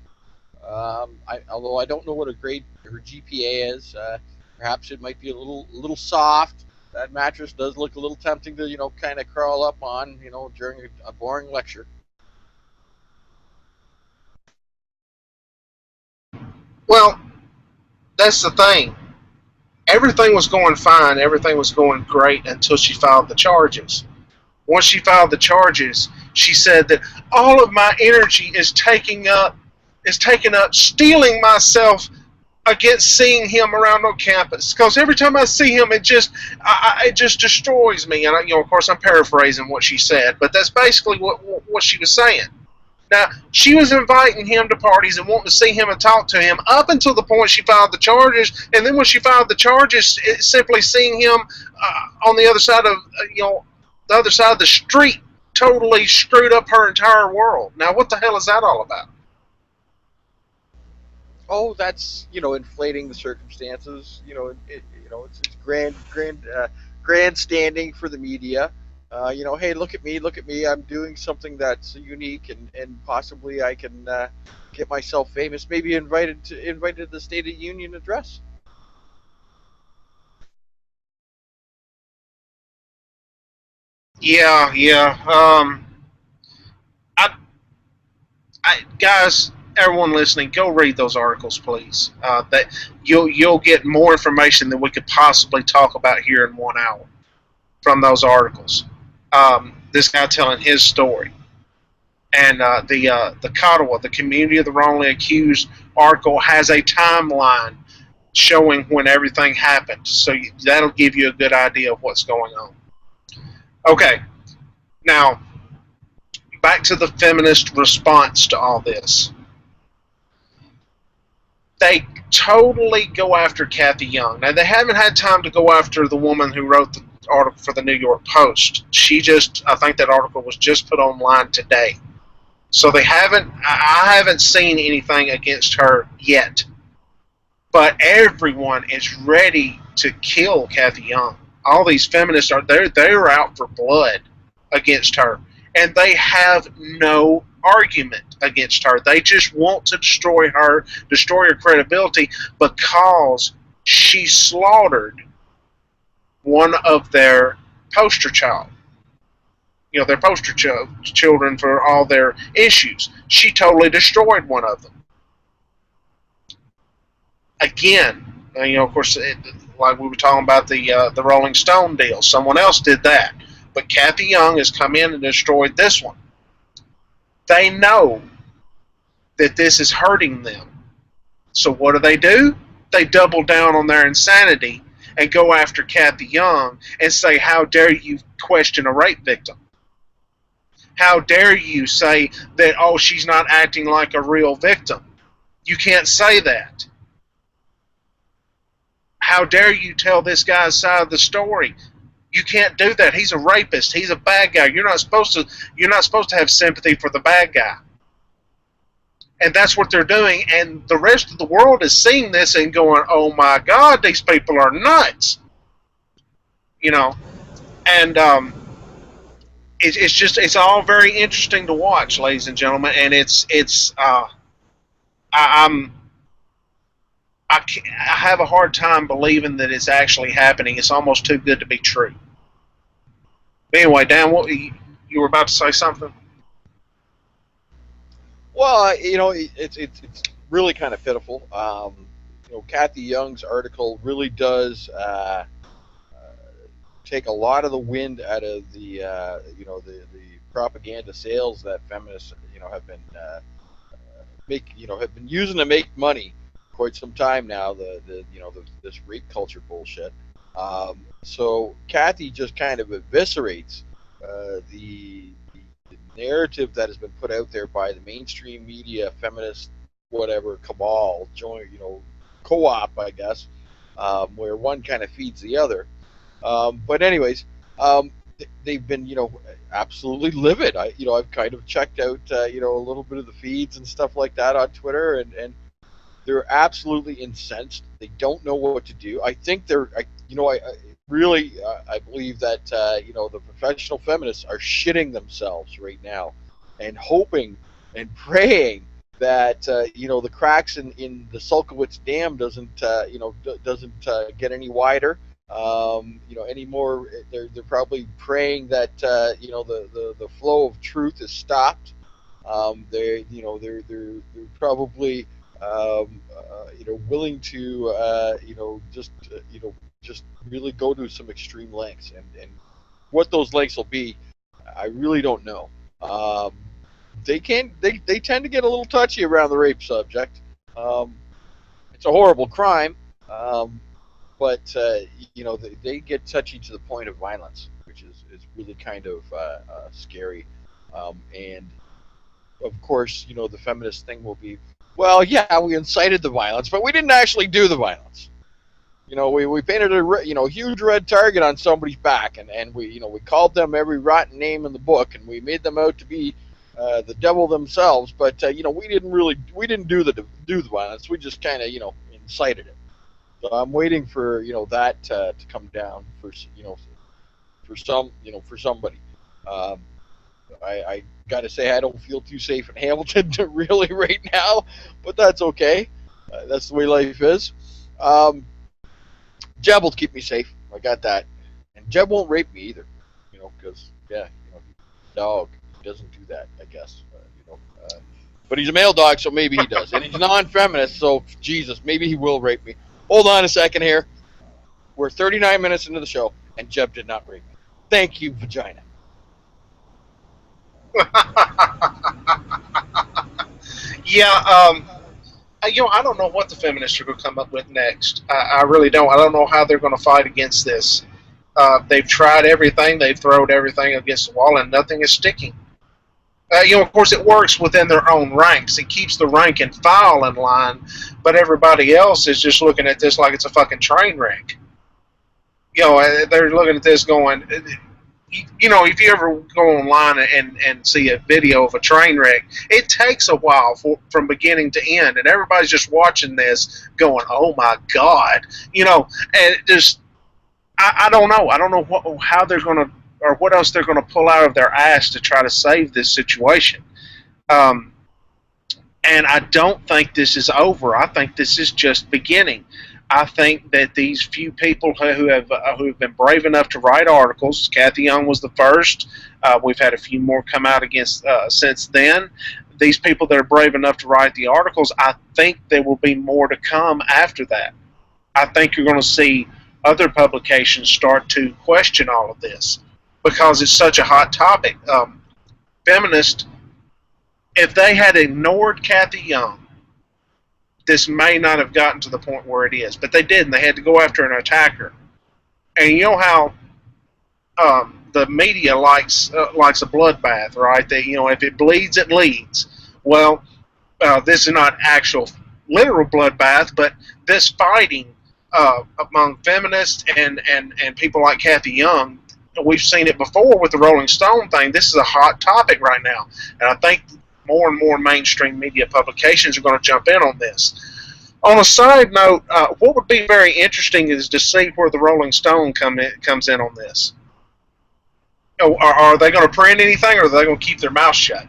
Although I don't know what her GPA is, perhaps it might be a little soft. That mattress does look a little tempting to, kind of crawl up on, during a boring lecture. Well, that's the thing. Everything was going fine. Everything was going great until she filed the charges. Once she filed the charges, she said that all of my energy is taken up stealing myself against seeing him around on campus. Because every time I see him, it just destroys me. And of course, I'm paraphrasing what she said, but that's basically what she was saying. Now, she was inviting him to parties and wanting to see him and talk to him up until the point she filed the charges. And then when she filed the charges, simply seeing him on the other side of the street totally screwed up her entire world. Now, what the hell is that all about? Oh, that's inflating the circumstances. It's grandstanding for the media. hey, look at me, I'm doing something that's unique, and possibly I can get myself famous, maybe invited to the State of the Union address. Yeah, yeah. I, guys, everyone listening, go read those articles, please. That you'll get more information than we could possibly talk about here in 1 hour from those articles. This guy telling his story, and the Katawa, the Community of the Wrongly Accused article, has a timeline showing when everything happened, so that'll give you a good idea of what's going on. Okay, now back to the feminist response to all this. They totally go after Cathy Young. Now, they haven't had time to go after the woman who wrote the article for the New York Post. I think that article was just put online today. So I haven't seen anything against her yet. But everyone is ready to kill Cathy Young. All these feminists they're out for blood against her. And they have no argument against her. They just want to destroy her credibility, because she slaughtered one of their poster child. Their poster children for all their issues. She totally destroyed one of them. Again, of course, like we were talking about the Rolling Stone deal, someone else did that. But Cathy Young has come in and destroyed this one. They know that this is hurting them. So what do? They double down on their insanity and go after Cathy Young and say, how dare you question a rape victim? How dare you say that, oh, she's not acting like a real victim? You can't say that. How dare you tell this guy's side of the story? You can't do that. He's a rapist. He's a bad guy. You're not supposed to have sympathy for the bad guy. And that's what they're doing. And the rest of the world is seeing this and going, oh my God, these people are nuts. And it's all very interesting to watch, ladies and gentlemen. And I have a hard time believing that it's actually happening. It's almost too good to be true. Anyway, Dan, what you were about to say something? Well, it's really kind of pitiful. Cathy Young's article really does take a lot of the wind out of the propaganda sales that feminists have been using to make money quite some time now. This rape culture bullshit. So Cathy just kind of eviscerates the narrative that has been put out there by the mainstream media, feminist, whatever cabal, co-op, I guess, where one kind of feeds the other. But anyways, they've been absolutely livid. I've kind of checked out a little bit of the feeds and stuff like that on Twitter, and they're absolutely incensed. They don't know what to do. I think I believe that the professional feminists are shitting themselves right now, and hoping and praying that the cracks in the Sulkowicz dam doesn't get any wider. Any more. They're probably praying that the flow of truth is stopped. They're probably willing to just really go to some extreme lengths, and what those lengths will be, I really don't know. They tend to get a little touchy around the rape subject. It's a horrible crime, but they get touchy to the point of violence, which is really kind of scary. And of course, the feminist thing will be, well, yeah, we incited the violence, but we didn't actually do the violence. We painted a huge red target on somebody's back, and we called them every rotten name in the book, and we made them out to be the devil themselves. But we didn't do the violence. We just kind of incited it. So I'm waiting for that to come down some, for somebody. I got to say I don't feel too safe in Hamilton really right now, but that's okay. That's the way life is. Jeb will keep me safe. I got that. And Jeb won't rape me either, because, dog doesn't do that, I guess. But he's a male dog, so maybe he does. And he's non-feminist, so, Jesus, maybe he will rape me. Hold on a second here. We're 39 minutes into the show, and Jeb did not rape me. Thank you, vagina. Yeah, I don't know what the feminists are going to come up with next. I really don't. I don't know how they're going to fight against this. They've tried everything. They've thrown everything against the wall, and nothing is sticking. Of course, it works within their own ranks. It keeps the rank and file in line, but everybody else is just looking at this like it's a fucking train wreck. They're looking at this going, if you ever go online and see a video of a train wreck, it takes a while from beginning to end, and everybody's just watching this going, oh my God, and it just, I don't know. I don't know how they're going to, or what else they're going to pull out of their ass to try to save this situation. And I don't think this is over. I think this is just beginning. I think that these few people who have been brave enough to write articles, Cathy Young was the first. We've had a few more come out since then. These people that are brave enough to write the articles, I think there will be more to come after that. I think you're going to see other publications start to question all of this because it's such a hot topic. Feminists, if they had ignored Cathy Young, this may not have gotten to the point where it is, but they didn't. They had to go after and attack her. And you know how the media likes a bloodbath, right? That if it bleeds, it leads. Well, this is not actual literal bloodbath, but this fighting among feminists and people like Cathy Young, we've seen it before with the Rolling Stone thing. This is a hot topic right now, and I think more and more mainstream media publications are going to jump in on this. On a side note, what would be very interesting is to see where the Rolling Stone comes in on this. Are they going to print anything, or are they going to keep their mouth shut?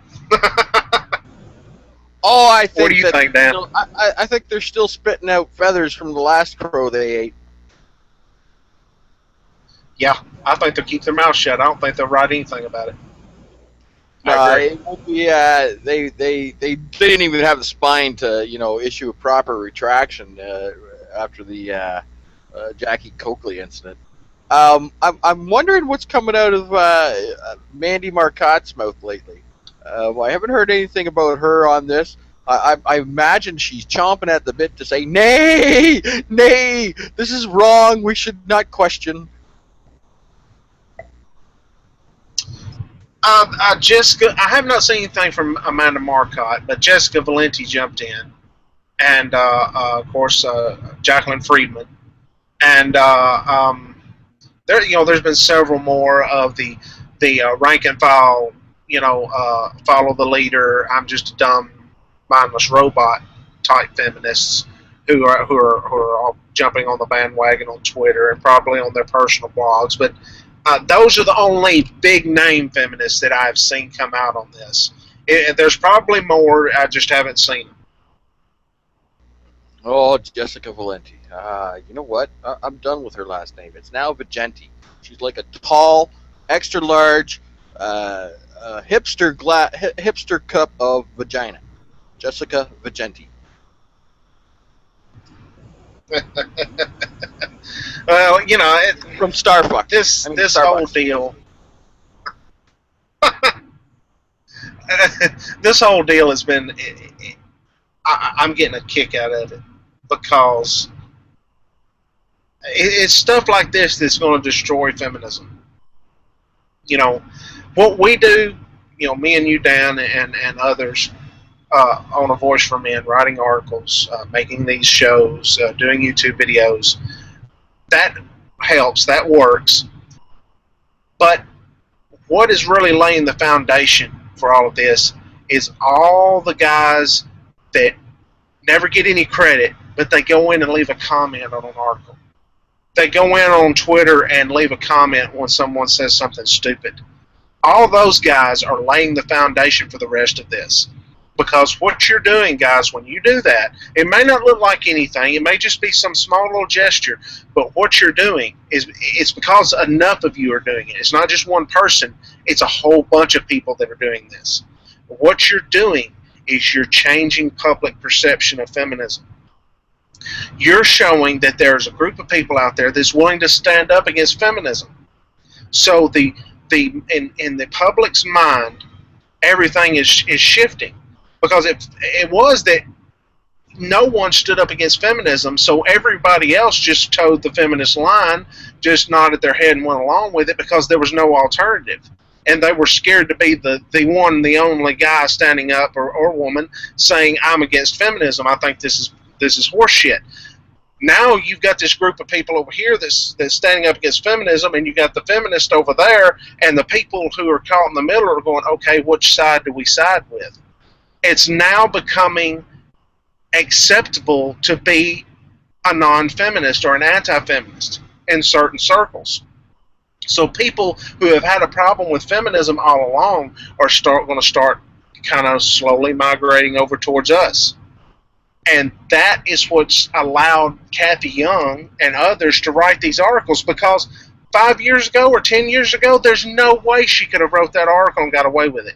I think. What do you think, Dan? I think they're still spitting out feathers from the last crow they ate. Yeah, I think they'll keep their mouth shut. I don't think they'll write anything about it. It won't be. They didn't even have the spine to issue a proper retraction after the Jackie Coakley incident. I'm wondering what's coming out of Mandy Marcotte's mouth lately. I haven't heard anything about her on this. I imagine she's chomping at the bit to say, nay, this is wrong. We should not question. Jessica, I have not seen anything from Amanda Marcotte, but Jessica Valenti jumped in, and of course Jacqueline Friedman, and there's been several more of the rank and file, follow the leader. I'm just a dumb, mindless robot type feminists who are all jumping on the bandwagon on Twitter and probably on their personal blogs, but. Those are the only big-name feminists that I've seen come out on this. There's probably more. I just haven't seen them. Oh, Jessica Valenti. You know what? I'm done with her last name. It's now Vigenti. She's like a tall, extra-large, hipster cup of vagina. Jessica Vigenti. Well, from Starfuck. This whole deal. This whole deal has been. I'm getting a kick out of it because it's stuff like this that's going to destroy feminism. What we do. Me and you, Dan, and others. On A Voice for Men, writing articles, making these shows, doing YouTube videos. That helps, that works. But what is really laying the foundation for all of this is all the guys that never get any credit, but they go in and leave a comment on an article. they go in on Twitter and leave a comment when someone says something stupid. All those guys are laying the foundation for the rest of this. Because what you're doing, guys, when you do that, it may not look like anything. It may just be some small little gesture. But what you're doing is, it's because enough of you are doing it. It's not just one person. It's a whole bunch of people that are doing this. What you're doing is you're changing public perception of feminism. You're showing that there's a group of people out there that's willing to stand up against feminism. So in the public's mind, everything is shifting. Because it was that no one stood up against feminism, so everybody else just towed the feminist line, just nodded their head and went along with it because there was no alternative. And they were scared to be the one, the only guy standing up, or woman, saying, I'm against feminism. I think this is horseshit. Now you've got this group of people over here that's standing up against feminism, and you've got the feminists over there, and the people who are caught in the middle are going, okay, which side do we side with? It's now becoming acceptable to be a non-feminist or an anti-feminist in certain circles. So people who have had a problem with feminism all along are going to start kind of slowly migrating over towards us. And that is what's allowed Cathy Young and others to write these articles, because 5 years ago or 10 years ago, there's no way she could have wrote that article and got away with it.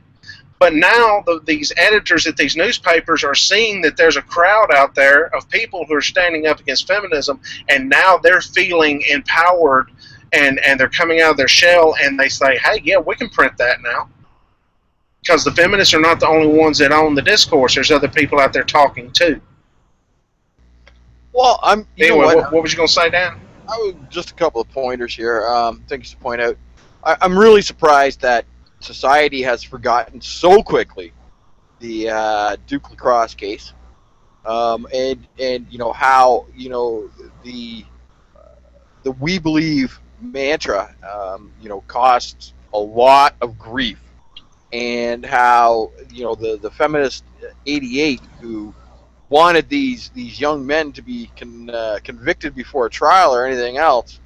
But now these editors at these newspapers are seeing that there's a crowd out there of people who are standing up against feminism, and now they're feeling empowered, and they're coming out of their shell, and they say, hey, yeah, we can print that now. Because the feminists are not the only ones that own the discourse. There's other people out there talking too. Well, anyway, what was you going to say, Dan? Just a couple of pointers here, things to point out. I'm really surprised that society has forgotten so quickly the Duke Lacrosse case, and you know how the "we believe" mantra costs a lot of grief, and how the feminist 88 who wanted these young men to be convicted before a trial or anything else.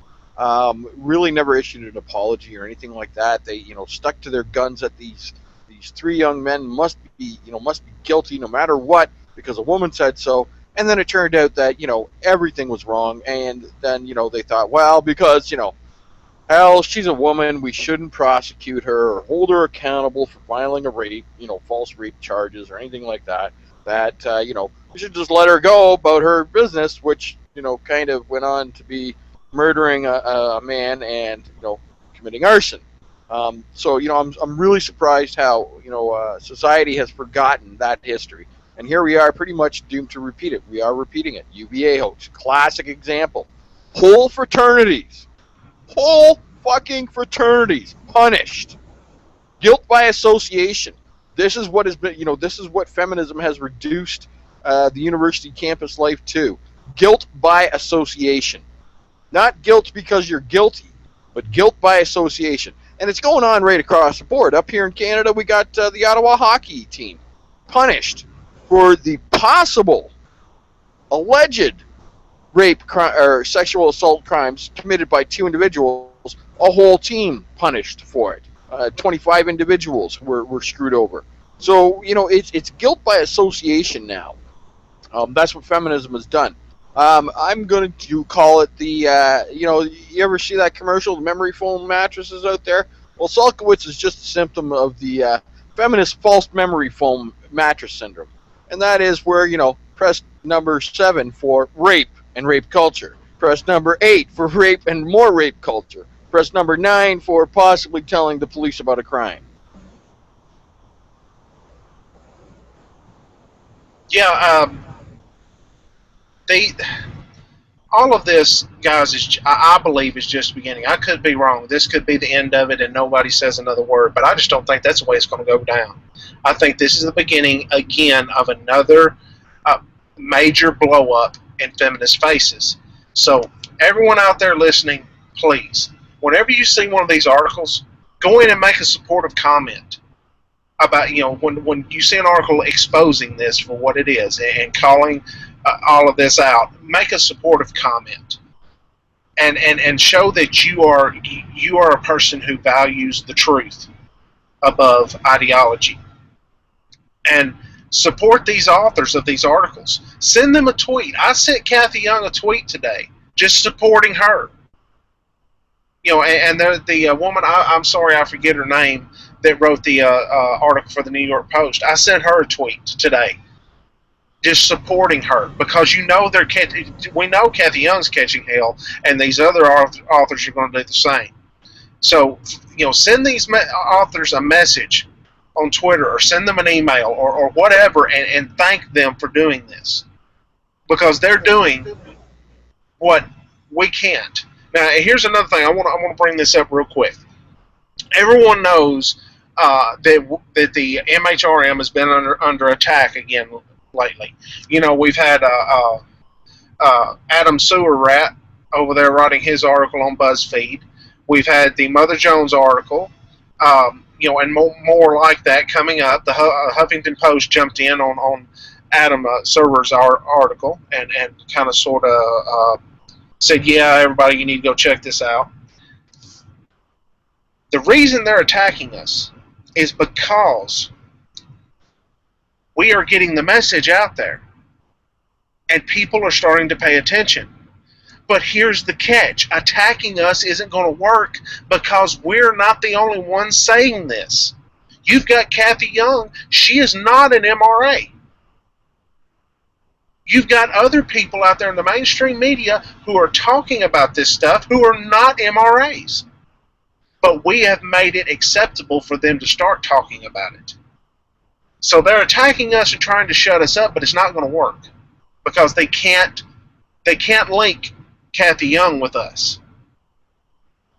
Really never issued an apology or anything like that. They, stuck to their guns that these three young men must be guilty no matter what, because a woman said so. And then it turned out that, everything was wrong. And then, they thought, well, because, hell, she's a woman, we shouldn't prosecute her or hold her accountable for filing a rape, false rape charges or anything like that. That, we should just let her go about her business, which, kind of went on to be murdering a man and committing arson. So I'm really surprised how society has forgotten that history, and here we are pretty much doomed to repeat it. We are repeating it. UVA hoax, classic example. Whole fucking fraternities punished. Guilt by association. This is what has been. This is what feminism has reduced the university campus life to. Guilt by association. Not guilt because you're guilty, but guilt by association. And it's going on right across the board. Up here in Canada, we got the Ottawa hockey team punished for the possible, alleged rape or sexual assault crimes committed by 2 individuals. A whole team punished for it. 25 individuals were screwed over. So, it's guilt by association now. That's what feminism has done. I'm going to call it the, you ever see that commercial, the memory foam mattresses out there? Well, Sulkowicz is just a symptom of the feminist false memory foam mattress syndrome. And that is where, press number 7 for rape and rape culture. Press number 8 for rape and more rape culture. Press number 9 for possibly telling the police about a crime. Yeah, all of this, guys, I believe is just beginning. I could be wrong. This could be the end of it and nobody says another word, but I just don't think that's the way it's going to go down. I think this is the beginning, again, of another major blow-up in feminist faces. So everyone out there listening, please, whenever you see one of these articles, go in and make a supportive comment about, when you see an article exposing this for what it is and calling all of this out, make a supportive comment. and show that you are a person who values the truth above ideology. And support these authors of these articles. Send them a tweet. I sent Cathy Young a tweet today, just supporting her. You know, and the woman, I'm sorry, I forget her name, that wrote the article for the New York Post. I sent her a tweet today, just supporting her, because we know Cathy Young's catching hell, and these other authors are going to do the same. So, you know, send these authors a message on Twitter, or send them an email, or whatever, and thank them for doing this, because they're doing what we can't. Now, here's another thing. I want to bring this up real quick. Everyone knows that the MHRM has been under attack again lately. You know, we've had Adam Sewer-Rat over there writing his article on BuzzFeed. We've had the Mother Jones article. You know, and more like that coming up. The Huffington Post jumped in on Adam Server's article and kind of sort of said, yeah, everybody, you need to go check this out. The reason they're attacking us is because we are getting the message out there, and people are starting to pay attention. But here's the catch. Attacking us isn't going to work, because we're not the only ones saying this. You've got Cathy Young. She is not an MRA. You've got other people out there in the mainstream media who are talking about this stuff who are not MRAs. But we have made it acceptable for them to start talking about it. So they're attacking us and trying to shut us up, but it's not going to work, because they can't link Cathy Young with us.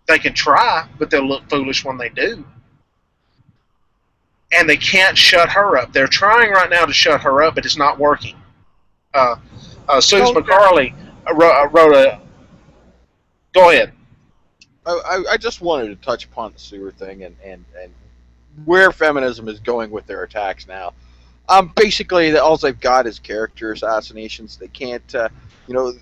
They can try, but they'll look foolish when they do. And they can't shut her up. They're trying right now to shut her up, but it's not working. Suze McCarley wrote a... Go ahead. I just wanted to touch upon the sewer thing and where feminism is going with their attacks now. Basically, all they've got is character assassinations. They can't, you know,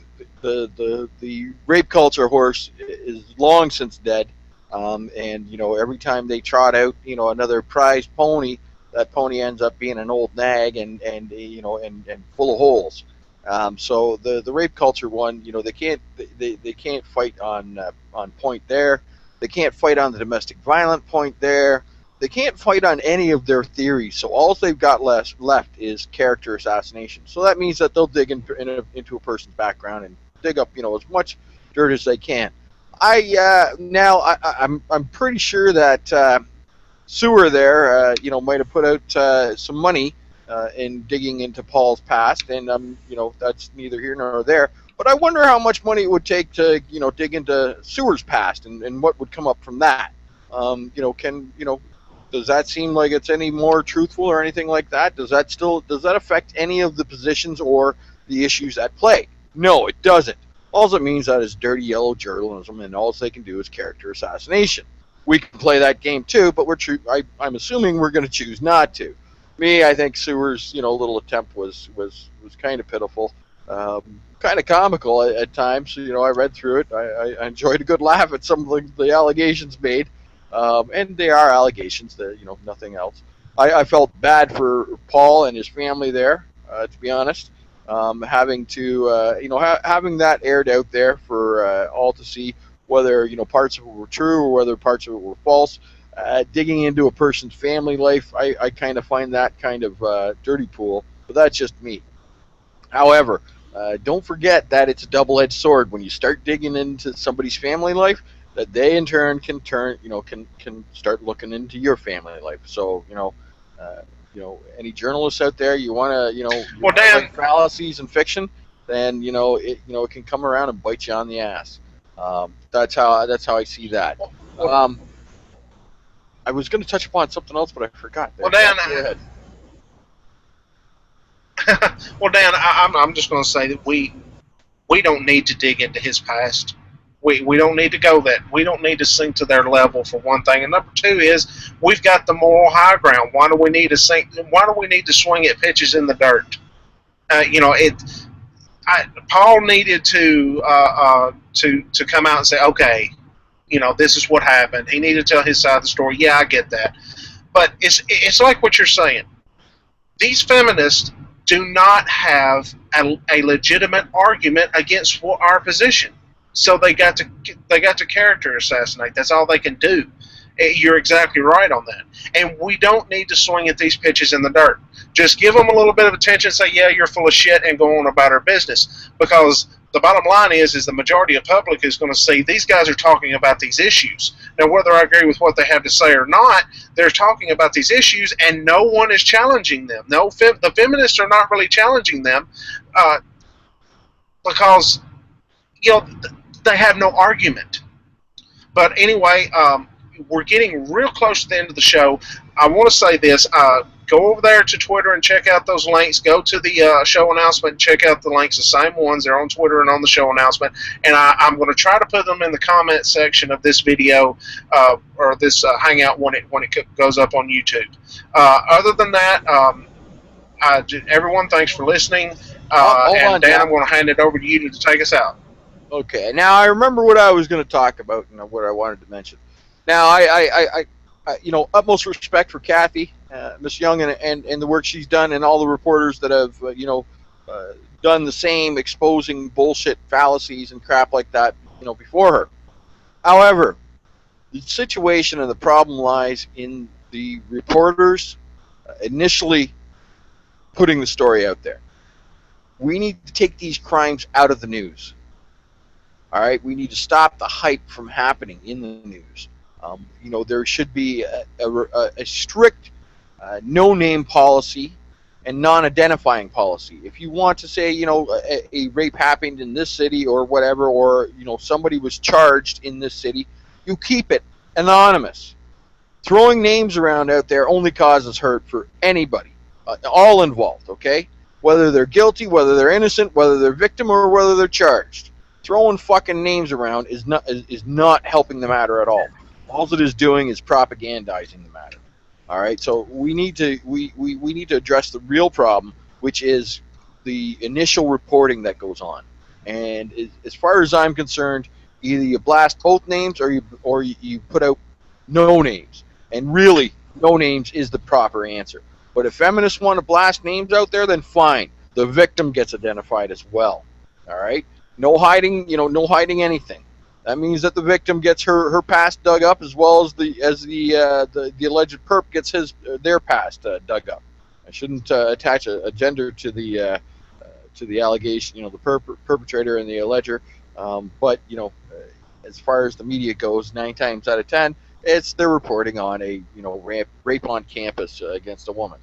the rape culture horse is long since dead, and you know, every time they trot out, you know, another prize pony, that pony ends up being an old nag and you know, and full of holes. So the rape culture one, you know, they can't fight on point there. They can't fight on the domestic violence point there. They can't fight on any of their theories. So all they've got left is character assassination. So that means that they'll dig into a person's background and dig up, you know, as much dirt as they can. I'm pretty sure that Sewer there, you know, might have put out some money in digging into Paul's past, and you know, that's neither here nor there. But I wonder how much money it would take to, you know, dig into Sewer's past and what would come up from that. You know, does that seem like it's any more truthful or anything like that? Does that affect any of the positions or the issues at play? No, it doesn't. All it means that is dirty yellow journalism, and all they can do is character assassination. We can play that game too, but I'm assuming we're going to choose not to. Me, I think Sewer's, you know, little attempt was kind of pitiful, kind of comical at times. You know, I read through it. I enjoyed a good laugh at some of the allegations made, and they are allegations. That, you know, nothing else. I felt bad for Paul and his family there, to be honest. Having to, you know, having that aired out there for all to see, whether, you know, parts of it were true or whether parts of it were false. Digging into a person's family life, I kind of find that kind of dirty pool, but that's just me. However, don't forget that it's a double-edged sword. When you start digging into somebody's family life, that they in turn can start looking into your family life. So, you know, any journalists out there, you want to, you know, like fallacies and fiction, then you know it can come around and bite you on the ass. That's how I see that. I was going to touch upon something else, but I forgot. Well, Dan, I'm just going to say that we don't need to dig into his past. We don't need to go that. We don't need to sink to their level, for one thing. And number two is, we've got the moral high ground. Why do we need to sink? Why do we need to swing at pitches in the dirt? You know, Paul needed to to come out and say, okay, you know, this is what happened. He needed to tell his side of the story. Yeah, I get that. But it's like what you're saying. These feminists do not have a legitimate argument against our position. So they got to character assassinate. That's all they can do. You're exactly right on that. And we don't need to swing at these pitches in the dirt. Just give them a little bit of attention, say, yeah, you're full of shit, and go on about our business. Because the bottom line is the majority of the public is going to see these guys are talking about these issues. Now, whether I agree with what they have to say or not, they're talking about these issues, and no one is challenging them. The feminists are not really challenging them because, you know, they have no argument. But anyway, we're getting real close to the end of the show. I want to say this. Go over there to Twitter and check out those links. Go to the show announcement and check out the links, the same ones. They're on Twitter and on the show announcement. And I'm going to try to put them in the comment section of this video or this Hangout when it goes up on YouTube. Other than that, everyone, thanks for listening. And Dan, I'm going to hand it over to you to take us out. Okay. Now, I remember what I was going to talk about and what I wanted to mention. Now, I you know, utmost respect for Cathy, Miss Young, and the work she's done, and all the reporters that have, you know, done the same, exposing bullshit fallacies and crap like that, you know, before her. However, the situation and the problem lies in the reporters initially putting the story out there. We need to take these crimes out of the news. All right, we need to stop the hype from happening in the news. You know, there should be a strict no-name policy and non-identifying policy. If you want to say, you know, a rape happened in this city or whatever, or, you know, somebody was charged in this city, you keep it anonymous. Throwing names around out there only causes hurt for anybody, all involved, okay? Whether they're guilty, whether they're innocent, whether they're victim, or whether they're charged. Throwing fucking names around is not helping the matter at all. All it is doing is propagandizing the matter. All right, so we need to need to address the real problem, which is the initial reporting that goes on. And as far as I'm concerned, either you blast both names or you put out no names. And really, no names is the proper answer. But if feminists want to blast names out there, then fine. The victim gets identified as well. All right, no hiding, you know, no hiding anything. That means that the victim gets her past dug up, as well as the alleged perp gets their past dug up. I shouldn't attach a gender to the allegation, you know, the perpetrator and the alleger. But you know, as far as the media goes, 9 times out of 10, they're reporting on a, you know, rape on campus against a woman.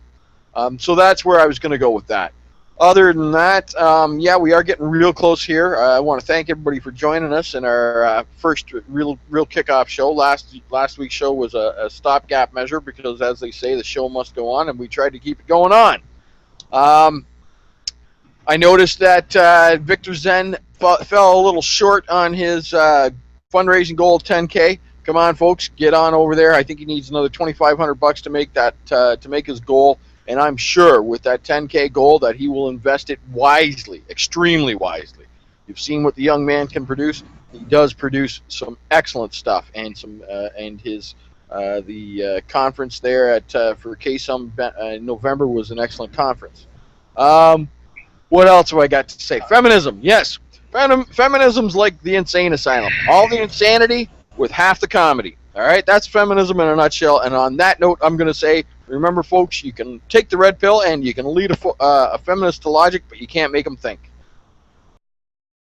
So that's where I was going to go with that. Other than that, yeah, we are getting real close here. I want to thank everybody for joining us in our first real kickoff show. Last week's show was a stopgap measure because, as they say, the show must go on, and we tried to keep it going on. I noticed that Victor Zen fell a little short on his fundraising goal of 10K. Come on, folks, get on over there. I think he needs another $2,500 to make that to make his goal. And I'm sure with that 10K goal that he will invest it wisely, extremely wisely. You've seen what the young man can produce. He does produce some excellent stuff, and the conference there for KSUM in November was an excellent conference. What else have I got to say? Feminism, yes. Feminism's like the insane asylum. All the insanity with half the comedy. All right, that's feminism in a nutshell. And on that note, I'm going to say, remember, folks, you can take the red pill and you can lead a feminist to logic, but you can't make them think.